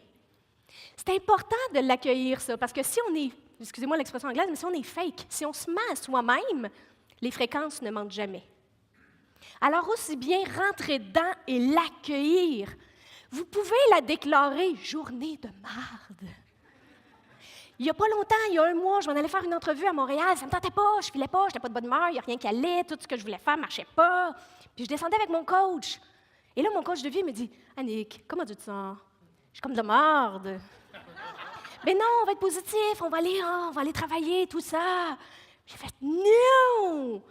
C'est important de l'accueillir, ça, parce que si on est, excusez-moi l'expression anglaise, mais si on est fake, si on se ment à soi-même, les fréquences ne mentent jamais. Alors aussi bien rentrer dedans et l'accueillir. Vous pouvez la déclarer journée de marde. Il n'y a pas longtemps, il y a 1 mois, je m'en allais faire une entrevue à Montréal. Ça ne me tentait pas, je filais pas, je n'étais pas de bonne humeur, il n'y a rien qui allait, tout ce que je voulais faire ne marchait pas. Puis je descendais avec mon coach. Et là, mon coach de vie me dit « Annick, comment tu te sens? Je suis comme de marde. » « Mais non, on va être positif, on va aller travailler, tout ça. » J'ai fait « Non!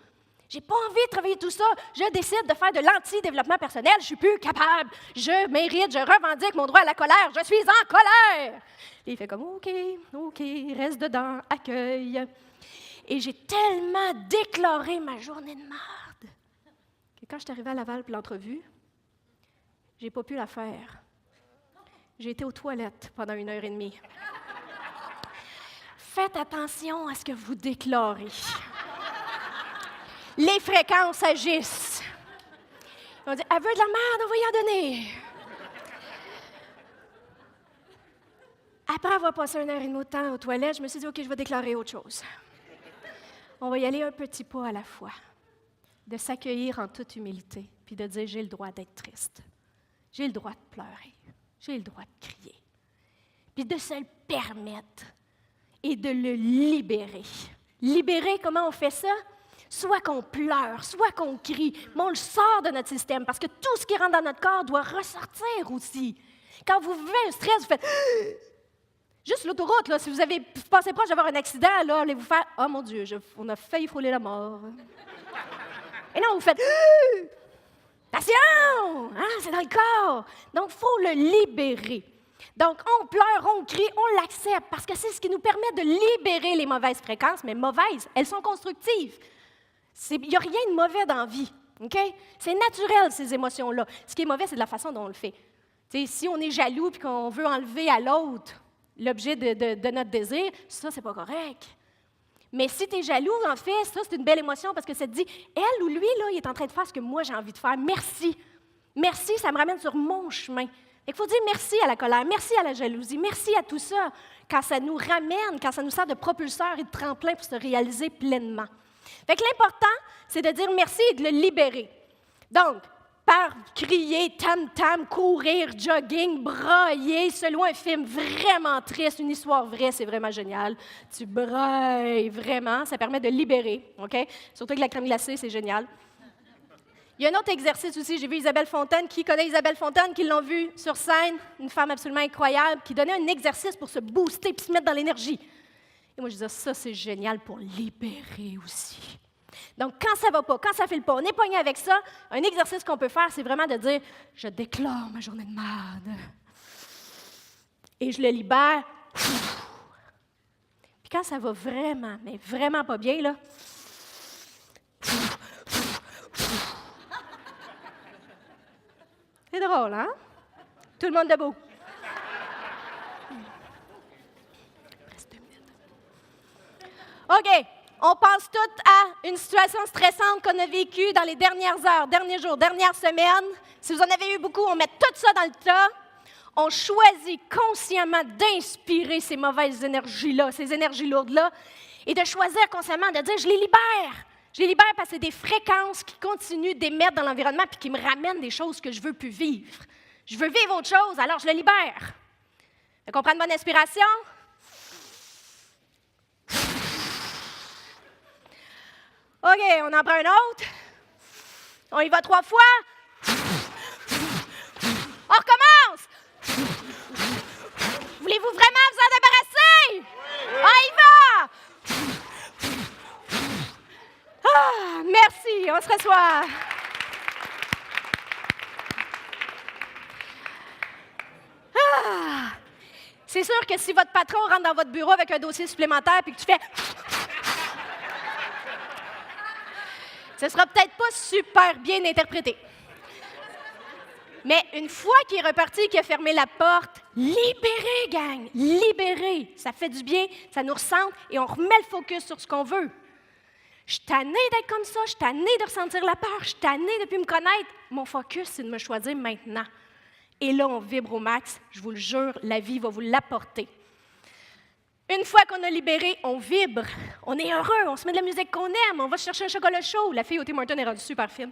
J'ai pas envie de travailler tout ça. Je décide de faire de l'anti-développement personnel. Je suis plus capable. Je mérite, je revendique mon droit à la colère. Je suis en colère. » Et il fait comme « OK, reste dedans, accueille. » Et j'ai tellement déclaré ma journée de marde que quand je suis arrivée à Laval pour l'entrevue, j'ai pas pu la faire. J'ai été aux toilettes pendant 1h30. Faites attention à ce que vous déclarez. Les fréquences agissent. On dit, elle veut de la merde, on va y en donner. Après avoir passé 1h30 de temps aux toilettes, je me suis dit, OK, je vais déclarer autre chose. On va y aller un petit pas à la fois. De s'accueillir en toute humilité, puis de dire, j'ai le droit d'être triste. J'ai le droit de pleurer. J'ai le droit de crier. Puis de se le permettre et de le libérer. Libérer, comment on fait ça? Soit qu'on pleure, soit qu'on crie, mais on le sort de notre système parce que tout ce qui rentre dans notre corps doit ressortir aussi. Quand vous vivez un stress, vous faites juste l'autoroute, là, si vous passez proche d'avoir un accident, là, allez vous faire « Oh mon Dieu, on a failli frôler la mort. » Et non, vous faites « Passion! Hein, c'est dans le corps. » Donc, il faut le libérer. Donc, on pleure, on crie, on l'accepte parce que c'est ce qui nous permet de libérer les mauvaises fréquences, mais mauvaises, elles sont constructives. Il n'y a rien de mauvais dans la vie. Okay? C'est naturel, ces émotions-là. Ce qui est mauvais, c'est de la façon dont on le fait. T'sais, si on est jaloux et qu'on veut enlever à l'autre l'objet de notre désir, ça, c'est pas correct. Mais si tu es jaloux, en fait, ça, c'est une belle émotion parce que ça te dit, elle ou lui, là, il est en train de faire ce que moi, j'ai envie de faire. Merci. Merci, ça me ramène sur mon chemin. Il faut dire merci à la colère, merci à la jalousie, merci à tout ça, quand ça nous ramène, quand ça nous sert de propulseur et de tremplin pour se réaliser pleinement. Fait que l'important, c'est de dire merci et de le libérer. Donc, par crier, tam-tam, courir, jogging, brailler, selon un film vraiment triste, une histoire vraie, c'est vraiment génial. Tu brailles vraiment, ça permet de libérer, OK? Surtout avec la crème glacée, c'est génial. Il y a un autre exercice aussi, j'ai vu Isabelle Fontaine. Qui connaît Isabelle Fontaine, qui l'ont vue sur scène? Une femme absolument incroyable, qui donnait un exercice pour se booster puis se mettre dans l'énergie. Et moi, je disais, ça, c'est génial pour libérer aussi. Donc, quand ça ne va pas, quand ça ne file pas, on est pogné avec ça, un exercice qu'on peut faire, c'est vraiment de dire, je déclare ma journée de merde. Et je le libère. Puis quand ça va vraiment, mais vraiment pas bien, là, c'est drôle, hein? Tout le monde debout. Reste 2 minutes. OK. On pense toutes à une situation stressante qu'on a vécue dans les dernières heures, derniers jours, dernières semaines. Si vous en avez eu beaucoup, on met tout ça dans le tas. On choisit consciemment d'inspirer ces mauvaises énergies-là, ces énergies lourdes-là, et de choisir consciemment de dire « je les libère ». Je les libère parce que c'est des fréquences qui continuent d'émettre dans l'environnement puis qui me ramènent des choses que je ne veux plus vivre. Je veux vivre autre chose, alors je le libère. Fait qu'on prend une bonne inspiration. OK, on en prend un autre. On y va 3 fois. On recommence. Voulez-vous vraiment vous en débarrasser? Oui. On y va. Ah, merci, on se rassoit. Ah, c'est sûr que si votre patron rentre dans votre bureau avec un dossier supplémentaire et que tu fais... Ce ne sera peut-être pas super bien interprété. Mais une fois qu'il est reparti, qu'il a fermé la porte, libérez, gang, libérez. Ça fait du bien, ça nous ressente et on remet le focus sur ce qu'on veut. Je suis tannée d'être comme ça, je suis tannée de ressentir la peur, je suis tannée depuis me connaître. Mon focus, c'est de me choisir maintenant. Et là, on vibre au max, je vous le jure, la vie va vous l'apporter. Une fois qu'on a libéré, on vibre, on est heureux, on se met de la musique qu'on aime, on va chercher un chocolat chaud. La fille au Tim Hortons est rendue super fine.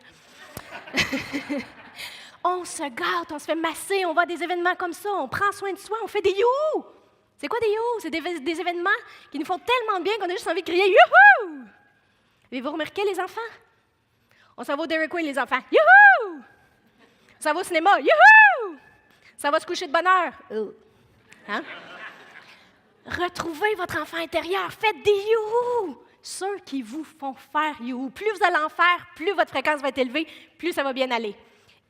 On se gâte, on se fait masser, on va à des événements comme ça, on prend soin de soi, on fait des youhou. C'est quoi des youhou? C'est des événements qui nous font tellement bien qu'on a juste envie de crier youhou! Avez-vous remarqué, les enfants? On s'en va au Dairy Queen, les enfants. Youhou! Ça va au cinéma. Youhou! Ça va se coucher de bonne heure. Hein? Retrouvez votre enfant intérieur. Faites des youhou! Ceux qui vous font faire youhou. Plus vous allez en faire, plus votre fréquence va être élevée, plus ça va bien aller.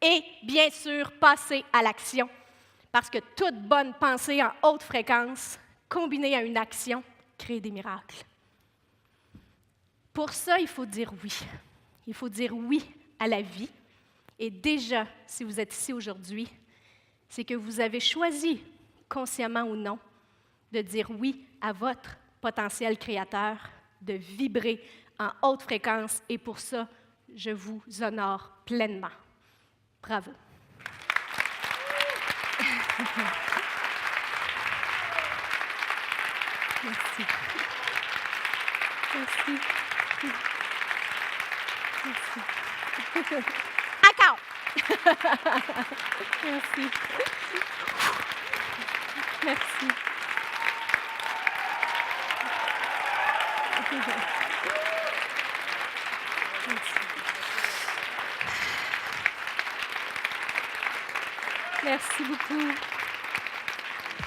Et bien sûr, passez à l'action. Parce que toute bonne pensée en haute fréquence, combinée à une action, crée des miracles. Pour ça, il faut dire oui. Il faut dire oui à la vie. Et déjà, si vous êtes ici aujourd'hui, c'est que vous avez choisi, consciemment ou non, de dire oui à votre potentiel créateur, de vibrer en haute fréquence. Et pour ça, je vous honore pleinement. Bravo. Merci. Merci. Merci. Encore. Merci. Merci. Merci beaucoup.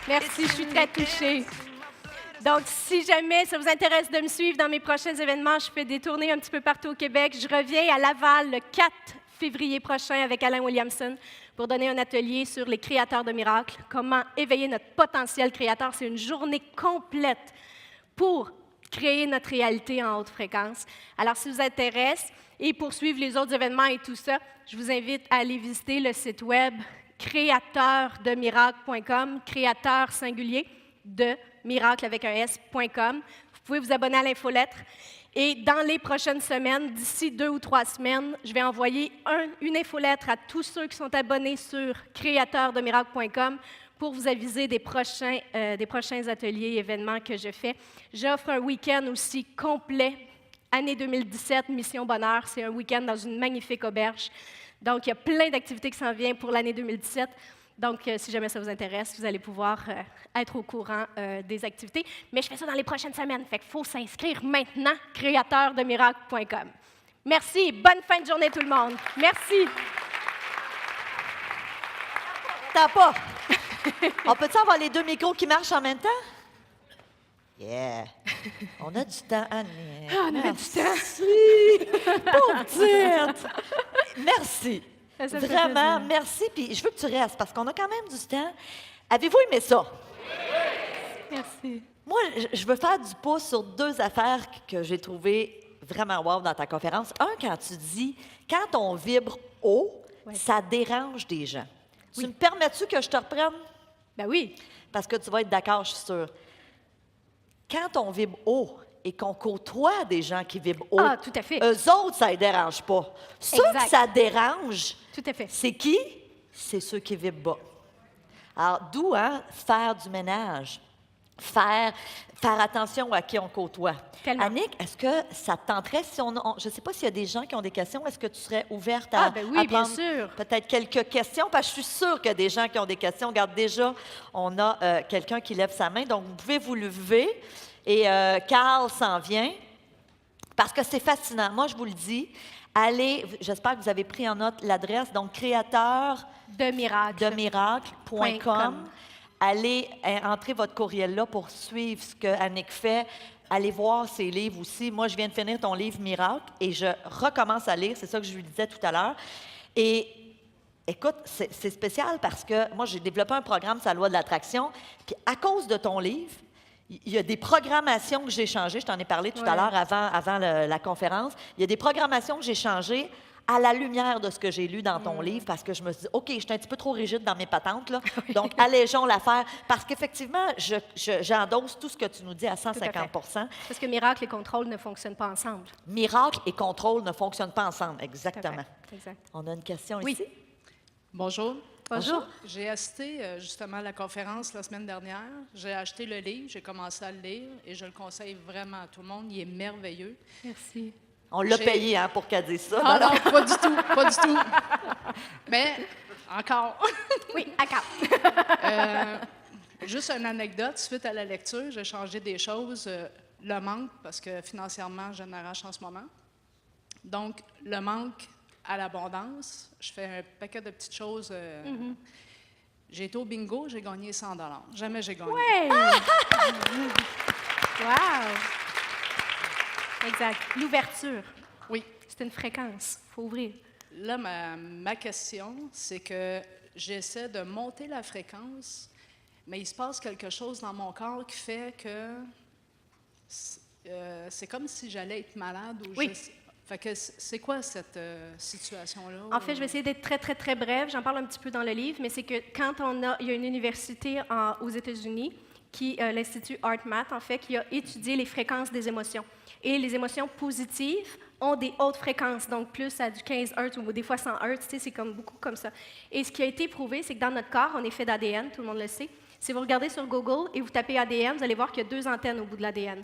Merci, je suis très touchée. Donc, si jamais ça vous intéresse de me suivre dans mes prochains événements, je fais des tournées un petit peu partout au Québec. Je reviens à Laval le 4 février prochain avec Alain Williamson pour donner un atelier sur les créateurs de miracles, comment éveiller notre potentiel créateur. C'est une journée complète pour créer notre réalité en haute fréquence. Alors, si ça vous intéresse et pour suivre les autres événements et tout ça, je vous invite à aller visiter le site web créateurdemiracle.com, créateur singulier de miracle avec un S.com. Vous pouvez vous abonner à l'infolettre. Et dans les prochaines semaines, d'ici 2 ou 3 semaines, je vais envoyer une infolettre à tous ceux qui sont abonnés sur créateurdemiracle.com pour vous aviser des prochains ateliers et événements que je fais. J'offre un week-end aussi complet, année 2017, Mission Bonheur. C'est un week-end dans une magnifique auberge. Donc, il y a plein d'activités qui s'en viennent pour l'année 2017. Donc, si jamais ça vous intéresse, vous allez pouvoir être au courant des activités. Mais je fais ça dans les prochaines semaines. Fait qu'il faut s'inscrire maintenant, créateurdemiracle.com. Merci. Bonne fin de journée, tout le monde. Merci. T'as pas. On peut-tu avoir les 2 micros qui marchent en même temps? Yeah! On a du temps, Anne. On a du temps. Pauvre petite! Merci. Ça fait Vraiment, plaisir. merci. Puis je veux que tu restes parce qu'on a quand même du temps. Avez-vous aimé ça? Merci. Moi, je veux faire du pouce sur 2 affaires que j'ai trouvées vraiment wow dans ta conférence. Un, quand tu dis, quand on vibre haut, Ouais. ça dérange des gens. Tu me permets-tu que je te reprenne? Ben oui. Parce que tu vas être d'accord, je suis sûre. Quand on vibre haut et qu'on côtoie des gens qui vibrent haut, Ah, tout à fait. eux autres, ça ne les dérange pas. Ceux Exact. que ça dérange, Tout à fait. c'est qui? C'est ceux qui vibrent bas. Alors, d'où, hein, faire du ménage, faire attention à qui on côtoie. Tellement. Annick, est-ce que ça te tenterait, si je ne sais pas s'il y a des gens qui ont des questions, est-ce que tu serais ouverte Ah, ben oui, à bien prendre sûr. peut-être quelques questions? Parce que je suis sûre qu'il y a des gens qui ont des questions. Regarde, déjà, on a quelqu'un qui lève sa main, donc vous pouvez vous lever. Et Carl s'en vient, parce que c'est fascinant. Moi, je vous le dis, allez, j'espère que vous avez pris en note l'adresse, donc créateur De miracle. de miracle.com. .com. Allez entrer votre courriel là pour suivre ce que Annick fait. Allez voir ses livres aussi. Moi, je viens de finir ton livre Miracle et je recommence à lire. C'est ça que je lui disais tout à l'heure. Et écoute, c'est spécial parce que moi, j'ai développé un programme sur la loi de l'attraction. Puis à cause de ton livre, il y a des programmations que j'ai changées. Je t'en ai parlé tout à l'heure avant la conférence. Il y a des programmations que j'ai changées à la lumière de ce que j'ai lu dans ton livre, parce que je me suis dit, OK, je suis un petit peu trop rigide dans mes patentes, là. Donc, allégeons l'affaire. Parce qu'effectivement, j'endosse tout ce que tu nous dis à 150 Parce que miracle et contrôle ne fonctionnent pas ensemble. Miracle et contrôle ne fonctionnent pas ensemble. Tout à Exactement. fait. Exact. On a une question Oui. ici. Bonjour. Bonjour. J'ai assisté justement à la conférence la semaine dernière. J'ai acheté le livre, j'ai commencé à le lire et je le conseille vraiment à tout le monde. Il est merveilleux. Merci. On l'a J'ai- payé hein, pour qu'elle dise ça. Ah Voilà. non, pas du tout, pas du tout. Mais encore, Oui, à cap. juste une anecdote, suite à la lecture, j'ai changé des choses. Le manque, parce que financièrement, je n'arrache en ce moment. Donc, le manque à l'abondance. Je fais un paquet de petites choses. J'ai été au bingo, j'ai gagné 100 $. Jamais j'ai gagné. Hey! Wow! Exact. L'ouverture, Oui. c'est une fréquence. Il faut ouvrir. Là, ma question, c'est que j'essaie de monter la fréquence, mais il se passe quelque chose dans mon corps qui fait que c'est comme si j'allais être malade. Ou Oui. Fait que c'est quoi cette situation-là? En fait, je vais essayer d'être très, très, très brève. J'en parle un petit peu dans le livre, mais c'est que quand il y a une université aux États-Unis, l'Institut HeartMath, en fait, qui a étudié les fréquences des émotions. Et les émotions positives ont des hautes fréquences, donc plus à du 15 Hz ou des fois 100 Hz, tu sais, c'est comme beaucoup comme ça. Et ce qui a été prouvé, c'est que dans notre corps, on est fait d'ADN, tout le monde le sait. Si vous regardez sur Google et vous tapez ADN, vous allez voir qu'il y a 2 antennes au bout de l'ADN.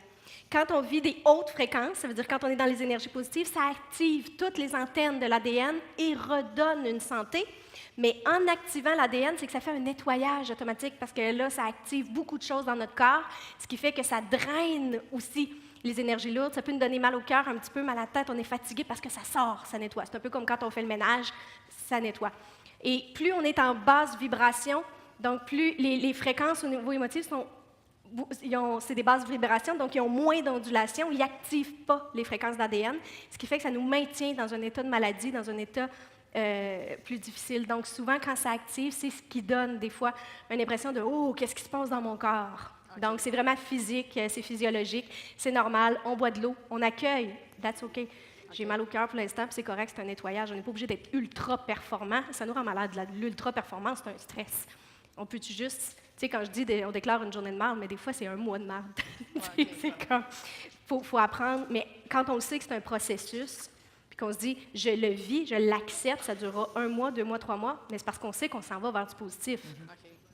Quand on vit des hautes fréquences, ça veut dire quand on est dans les énergies positives, ça active toutes les antennes de l'ADN et redonne une santé. Mais en activant l'ADN, c'est que ça fait un nettoyage automatique parce que là, ça active beaucoup de choses dans notre corps, ce qui fait que ça draine aussi les énergies lourdes. Ça peut nous donner mal au cœur, un petit peu mal à la tête. On est fatigué parce que ça sort, ça nettoie. C'est un peu comme quand on fait le ménage, ça nettoie. Et plus on est en basse vibration, donc plus les fréquences au niveau émotif c'est des basses vibrations, donc ils ont moins d'ondulation, ils n'activent pas les fréquences d'ADN, ce qui fait que ça nous maintient dans un état de maladie, dans un état plus difficile. Donc souvent, quand ça active, c'est ce qui donne des fois une impression de « Oh, qu'est-ce qui se passe dans mon corps? » Donc c'est vraiment physique, c'est physiologique, c'est normal, on boit de l'eau, on accueille, that's OK. J'ai mal au cœur pour l'instant, puis c'est correct, c'est un nettoyage. On n'est pas obligé d'être ultra performant. Ça nous rend malade. L'ultra performance, c'est un stress. On peut-tu juste, tu sais, quand je dis on déclare une journée de marde, mais des fois, c'est un mois de marde. C'est comme, faut apprendre. Mais quand on le sait que c'est un processus, puis qu'on se dit, je le vis, je l'accepte, ça durera 1 mois, 2 mois, 3 mois, mais c'est parce qu'on sait qu'on s'en va vers du positif.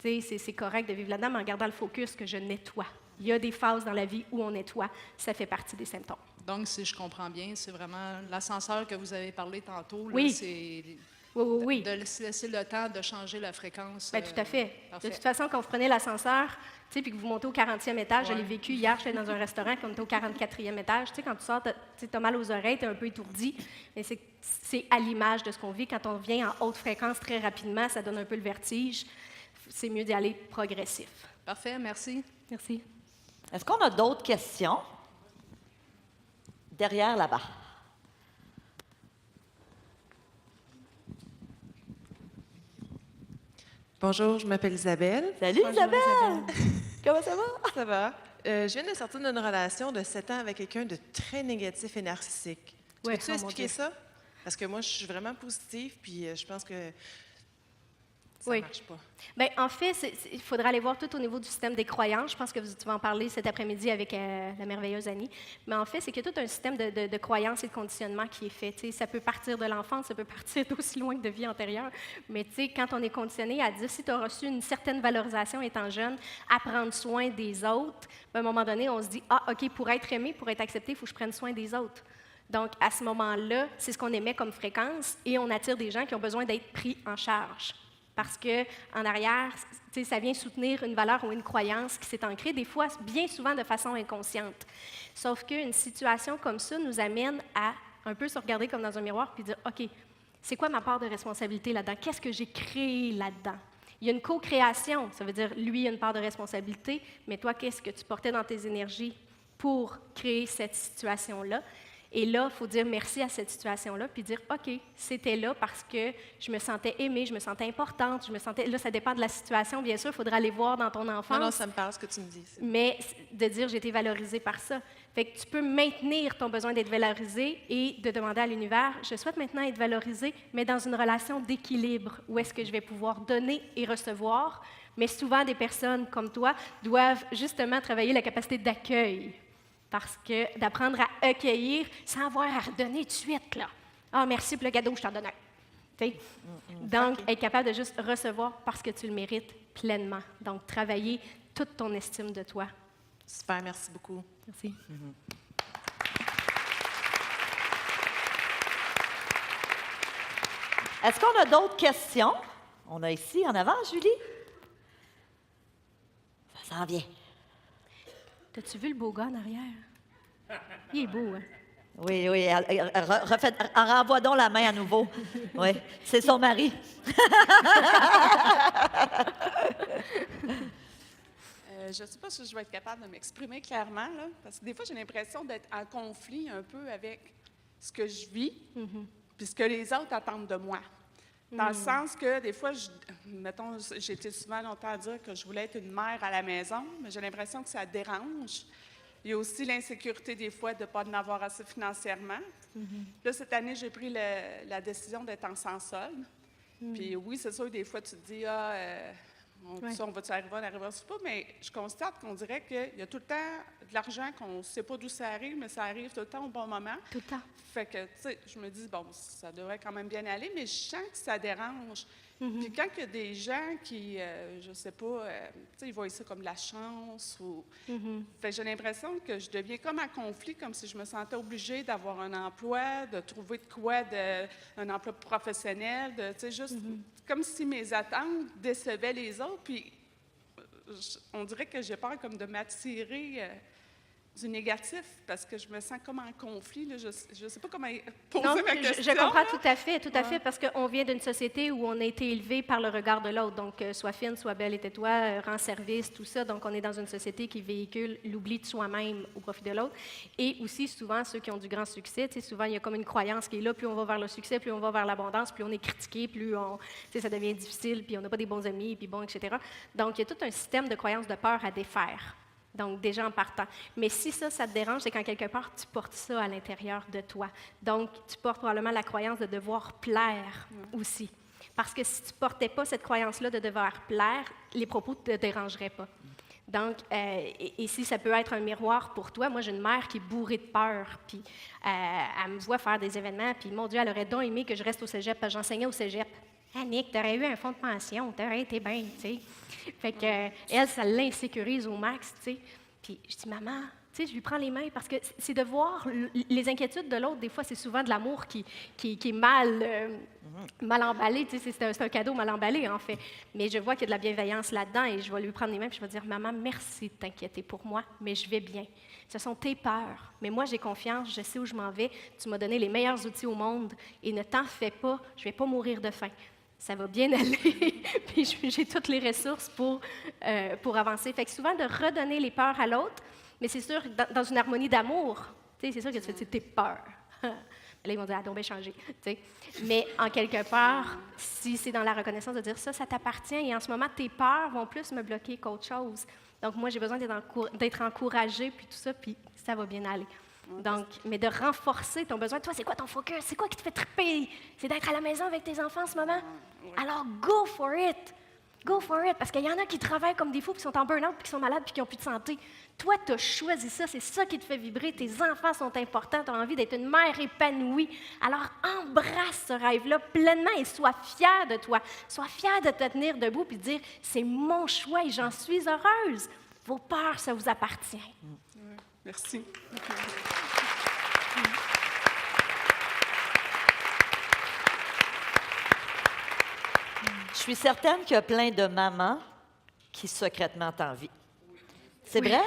Tu sais, c'est correct de vivre là-dedans, mais en gardant le focus que je nettoie. Il y a des phases dans la vie où on nettoie. Ça fait partie des symptômes. Donc, si je comprends bien, c'est vraiment l'ascenseur que vous avez parlé tantôt. Là, Oui. c'est Oui. de se laisser le temps de changer la fréquence. Bien, tout à fait. Parfait. De toute façon, quand vous prenez l'ascenseur, tu sais, puis que vous montez au 40e étage, je l'ai vécu hier, j'étais dans un restaurant, quand on était au 44e étage, tu sais, quand tu sors, tu as mal aux oreilles, tu es un peu étourdi, mais c'est à l'image de ce qu'on vit. Quand on vient en haute fréquence très rapidement, ça donne un peu le vertige. C'est mieux d'y aller progressif. Parfait, merci. Merci. Est-ce qu'on a d'autres questions? Derrière, là-bas. Bonjour, je m'appelle Isabelle. Salut Bonjour, Isabelle! Comment ça va? Ça va? Je viens de sortir d'une relation de 7 ans avec quelqu'un de très négatif et narcissique. Ouais, Peux-tu oh mon expliquer Dieu. ça? Parce que moi, je suis vraiment positive, puis je pense que ça Oui. marche pas. Bien, en fait, il faudra aller voir tout au niveau du système des croyances. Je pense que tu vas en parler cet après-midi avec la merveilleuse Annie. Mais en fait, c'est qu'il y a tout un système de croyances et de conditionnement qui est fait. Tu sais, ça peut partir de l'enfance, ça peut partir d'aussi loin que de vie antérieure. Mais tu sais, quand on est conditionné à dire, si tu as reçu une certaine valorisation étant jeune, à prendre soin des autres, ben, à un moment donné, on se dit, ah, OK, pour être aimé, pour être accepté, il faut que je prenne soin des autres. Donc, à ce moment-là, c'est ce qu'on émet comme fréquence et on attire des gens qui ont besoin d'être pris en charge. Parce qu'en arrière, tu sais, ça vient soutenir une valeur ou une croyance qui s'est ancrée, des fois, bien souvent de façon inconsciente. Sauf qu'une situation comme ça nous amène à un peu se regarder comme dans un miroir puis dire, OK, c'est quoi ma part de responsabilité là-dedans? Qu'est-ce que j'ai créé là-dedans? Il y a une co-création, ça veut dire, lui a une part de responsabilité, mais toi, qu'est-ce que tu portais dans tes énergies pour créer cette situation-là? Et là, il faut dire merci à cette situation-là, puis dire, OK, c'était là parce que je me sentais aimée, je me sentais importante, je me sentais... Là, ça dépend de la situation, bien sûr, il faudra aller voir dans ton enfance. Non, ça me parle ce que tu me dis. Mais de dire, j'ai été valorisée par ça. Fait que tu peux maintenir ton besoin d'être valorisé et de demander à l'univers, je souhaite maintenant être valorisée, mais dans une relation d'équilibre, où est-ce que je vais pouvoir donner et recevoir. Mais souvent, des personnes comme toi doivent justement travailler la capacité d'accueil. Parce que d'apprendre à accueillir sans avoir à redonner tout de suite, là. Ah, merci pour le cadeau, je t'en donne un. Tu sais? Donc, être capable de juste recevoir parce que tu le mérites pleinement. Donc, travailler toute ton estime de toi. Super, merci beaucoup. Merci. Est-ce qu'on a d'autres questions? On a ici, en avant, Julie. Ça s'en vient. T'as-tu vu le beau gars en arrière? Il est beau, hein? Oui, oui. Renvoie donc la main à nouveau. Oui, c'est son mari. Je ne sais pas si je vais être capable de m'exprimer clairement, là, parce que des fois, j'ai l'impression d'être en conflit un peu avec ce que je vis, puis ce que les autres attendent de moi. Dans le sens que, des fois, mettons, j'ai été souvent longtemps à dire que je voulais être une mère à la maison, mais j'ai l'impression que ça dérange. Il y a aussi l'insécurité, des fois, de ne pas en avoir assez financièrement. Là, cette année, j'ai pris la décision d'être en sans-solde. Puis oui, c'est sûr, des fois, tu te dis, on va-tu arriver, on n'arrivera pas, mais je constate qu'on dirait qu'il y a tout le temps de l'argent qu'on ne sait pas d'où ça arrive, mais ça arrive tout le temps au bon moment. Tout le temps. Fait que, tu sais, je me dis, bon, ça devrait quand même bien aller, mais je sens que ça dérange. Puis quand il y a des gens qui, je sais pas, tu sais, ils voient ça comme de la chance ou... Fait que j'ai l'impression que je deviens comme en conflit, comme si je me sentais obligée d'avoir un emploi, de trouver de quoi, un emploi professionnel, tu sais, juste comme si mes attentes décevaient les autres, puis on dirait que j'ai peur comme de m'attirer du négatif, parce que je me sens comme en conflit. Là. Je ne sais pas comment poser Non, ma question. je comprends là. tout à fait, parce qu'on vient d'une société où on a été élevé par le regard de l'autre. Donc, sois fine, sois belle et tais-toi, rends service, tout ça. Donc, on est dans une société qui véhicule l'oubli de soi-même au profit de l'autre. Et aussi, souvent, ceux qui ont du grand succès, tu sais, souvent, il y a comme une croyance qui est là, plus on va vers le succès, plus on va vers l'abondance, plus on est critiqué, plus on, tu sais, ça devient difficile, puis on n'a pas des bons amis, puis bon, etc. Donc, il y a tout un système de croyances de peur à défaire. Donc, déjà en partant. Mais si ça te dérange, c'est quand quelque part, tu portes ça à l'intérieur de toi. Donc, tu portes probablement la croyance de devoir plaire aussi. Parce que si tu ne portais pas cette croyance-là de devoir plaire, les propos ne te dérangeraient pas. Donc, et si ça peut être un miroir pour toi, moi, j'ai une mère qui est bourrée de peur, puis elle me voit faire des événements, puis mon Dieu, elle aurait donc aimé que je reste au cégep, parce que j'enseignais au cégep. Ah, Nick, t'aurais eu un fonds de pension, t'aurais été bien, tu sais. Fait que, elle, ça l'insécurise au max, tu sais. Puis je dis, maman, tu sais, je lui prends les mains parce que c'est de voir les inquiétudes de l'autre. Des fois, c'est souvent de l'amour qui est mal emballé, tu sais. C'est un cadeau mal emballé, en fait. Mais je vois qu'il y a de la bienveillance là-dedans et je vais lui prendre les mains puis je vais dire, maman, merci de t'inquiéter pour moi, mais je vais bien. Ce sont tes peurs. Mais moi, j'ai confiance, je sais où je m'en vais. Tu m'as donné les meilleurs outils au monde et ne t'en fais pas, je ne vais pas mourir de faim. Ça va bien aller, puis j'ai toutes les ressources pour avancer. Fait que souvent, de redonner les peurs à l'autre, mais c'est sûr, dans une harmonie d'amour, tu sais, c'est sûr que tu fais tes peurs. Là, ils vont dire, ah, donc bien changé. Tu sais. Mais en quelque part, si c'est dans la reconnaissance de dire ça t'appartient, et en ce moment, tes peurs vont plus me bloquer qu'autre chose. Donc, moi, j'ai besoin d'être encouragée, puis tout ça, puis ça va bien aller. Donc, mais de renforcer ton besoin. Toi, c'est quoi ton focus? C'est quoi qui te fait triper? C'est d'être à la maison avec tes enfants en ce moment? Alors, go for it! Go for it! Parce qu'il y en a qui travaillent comme des fous, qui sont en burn-out, puis qui sont malades, puis qui n'ont plus de santé. Toi, tu as choisi ça, c'est ça qui te fait vibrer. Tes enfants sont importants, tu as envie d'être une mère épanouie. Alors, embrasse ce rêve-là pleinement et sois fière de toi. Sois fière de te tenir debout puis de dire, c'est mon choix et j'en suis heureuse. Vos peurs, ça vous appartient. Merci. Je suis certaine qu'il y a plein de mamans qui secrètement t'envient. C'est vrai.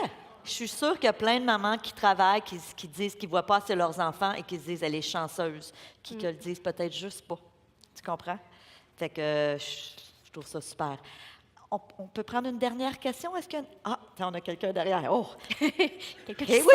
Je suis sûre qu'il y a plein de mamans qui travaillent, qui disent qu'ils ne voient pas assez leurs enfants et qui se disent, elle est chanceuse, qui le disent peut-être juste pas. Tu comprends? Fait que je trouve ça super. On peut prendre une dernière question? Est-ce que... Ah, on a quelqu'un derrière. Oh! Quelqu'un qui Eh saute.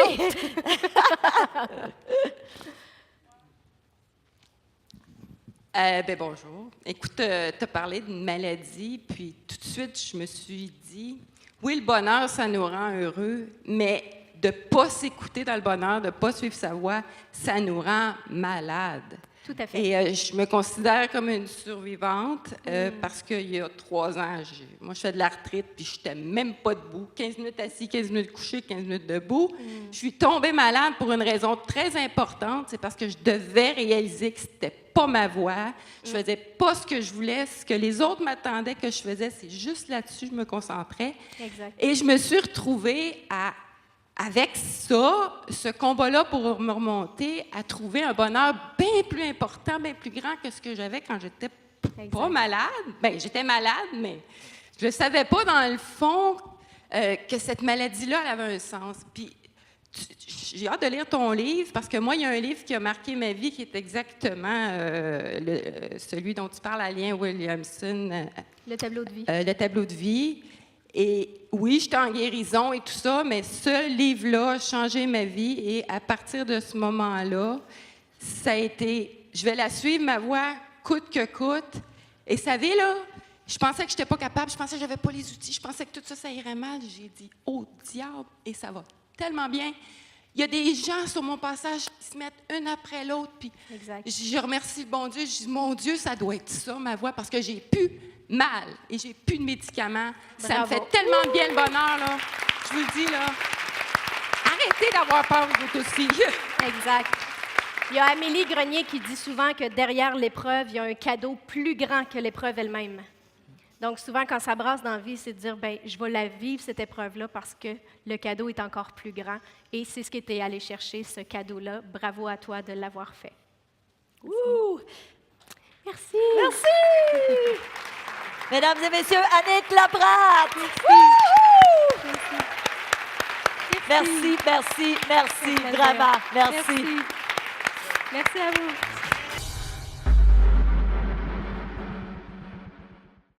oui! Bonjour. Écoute, tu as parlé d'une maladie, puis tout de suite, je me suis dit, oui, le bonheur, ça nous rend heureux, mais de ne pas s'écouter dans le bonheur, de ne pas suivre sa voie, ça nous rend malade. Tout à fait. Et je me considère comme une survivante parce qu'il y a 3 ans, moi, je fais de l'arthrite, puis je n'étais même pas debout. 15 minutes assis, 15 minutes couché, 15 minutes debout. Je suis tombée malade pour une raison très importante, c'est parce que je devais réaliser que c'était pas ma voie. Je faisais pas ce que je voulais, ce que les autres m'attendaient que je faisais, c'est juste là-dessus que je me concentrais. Exact. Et je me suis retrouvée avec ça, ce combat-là pour me remonter, à trouver un bonheur bien plus important, bien plus grand que ce que j'avais quand j'étais pas malade. Bien, j'étais malade, mais je ne savais pas, dans le fond, que cette maladie-là, elle avait un sens. Puis, j'ai hâte de lire ton livre, parce que moi, il y a un livre qui a marqué ma vie, qui est exactement celui dont tu parles, Alain Williamson. Le tableau de vie. Le tableau de vie. Et oui, j'étais en guérison et tout ça, mais ce livre-là a changé ma vie. Et à partir de ce moment-là, ça a été... Je vais la suivre, ma voie, coûte que coûte. Et vous savez, là, je pensais que je n'étais pas capable, je pensais que je n'avais pas les outils, je pensais que tout ça, ça irait mal. J'ai dit, oh diable, et ça va tellement bien. Il y a des gens sur mon passage qui se mettent une après l'autre, puis Exact. je remercie le bon Dieu. Je dis, mon Dieu, ça doit être ça, ma voix, parce que j'ai plus mal et j'ai plus de médicaments. Ça me Bravo. fait tellement bien le bonheur, là. Je vous le dis, là. Arrêtez d'avoir peur, vous autres aussi. Exact. Il y a Amélie Grenier qui dit souvent que derrière l'épreuve, il y a un cadeau plus grand que l'épreuve elle-même. Donc, souvent, quand ça brasse dans la vie, c'est de dire, bien, je vais la vivre, cette épreuve-là, parce que le cadeau est encore plus grand. Et c'est ce qui était allé chercher, ce cadeau-là. Bravo à toi de l'avoir fait. Ouh! Merci. Merci! Mesdames et messieurs, Annick Laprade! Merci, merci, merci, Plaisir. vraiment, merci. Merci à vous.